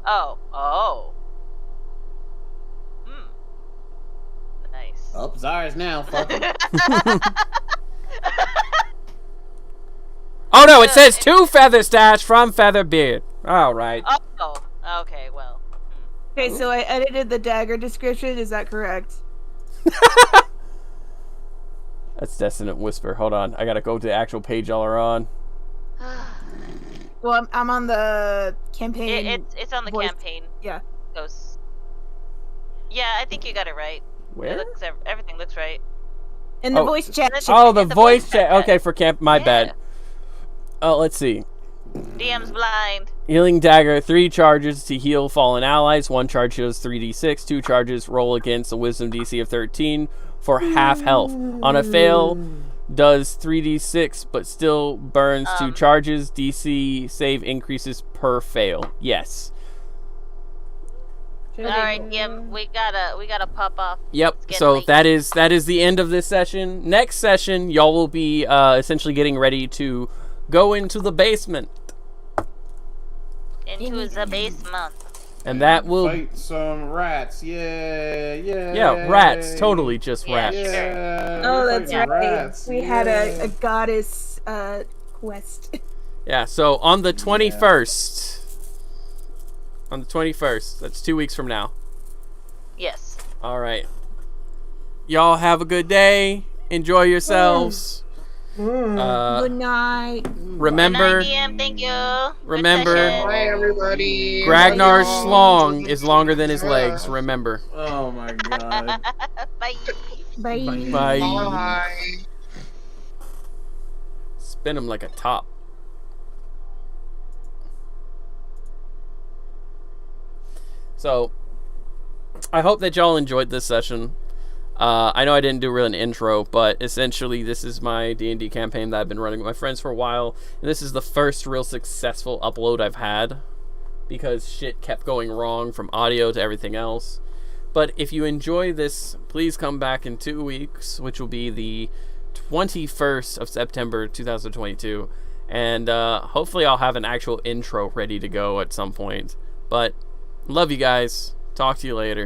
Oh. Oh. Nice. Oh, it's ours now. Fuck 'em. Oh no, it says to Feather Stash from Featherbeard. Alright. Oh. Okay, well. Okay, so I edited the dagger description. Is that correct? That's Dissonant Whisper. Hold on. I gotta go to the actual page y'all are on. Well, I'm on the campaign. It's on the voice. campaign. Yeah. Goes. Yeah, I think you got it right. Where? Everything looks right. In the Oh. voice chat. Oh, the in the voice voice chat. chat. Okay, for camp. My Yeah. bad. Oh, let's see. DM's blind. Healing Dagger, 3 charges to heal fallen allies. 1 charge heals 3d6. 2 charges roll against a Wisdom DC of 13 for half health. On a fail, does 3d6 but still burns 2 charges. DC save increases per fail. Yes. All right, DM, we gotta pop off. Yep. It's getting So late. that is the end of this session. Next session, y'all will be essentially getting ready to go into the basement, Into the basement. and that will Fight some rats. Yeah. yeah, rats. Totally just Yeah, rats. sure. Yeah. Oh, we're that's fighting right. rats. We had yeah. a goddess quest. Yeah, so on the 21st. On the 21st. That's 2 weeks from now. Yes. All right. Y'all have a good day. Enjoy yourselves. Good night. Remember, Good night, DM. Thank you. Good Remember- session. Bye, everybody. Ragnar's Love y'all. schlong is longer than his legs. Remember. Oh my god. Bye. Bye. Bye. Bye. Spin him like a top. So, I hope that y'all enjoyed this session. I know I didn't do really an intro, but essentially this is my D&D campaign that I've been running with my friends for a while. And this is the first real successful upload I've had, because shit kept going wrong from audio to everything else. But if you enjoy this, please come back in 2 weeks, which will be the 21st of September 2022. And hopefully I'll have an actual intro ready to go at some point. But love you guys. Talk to you later.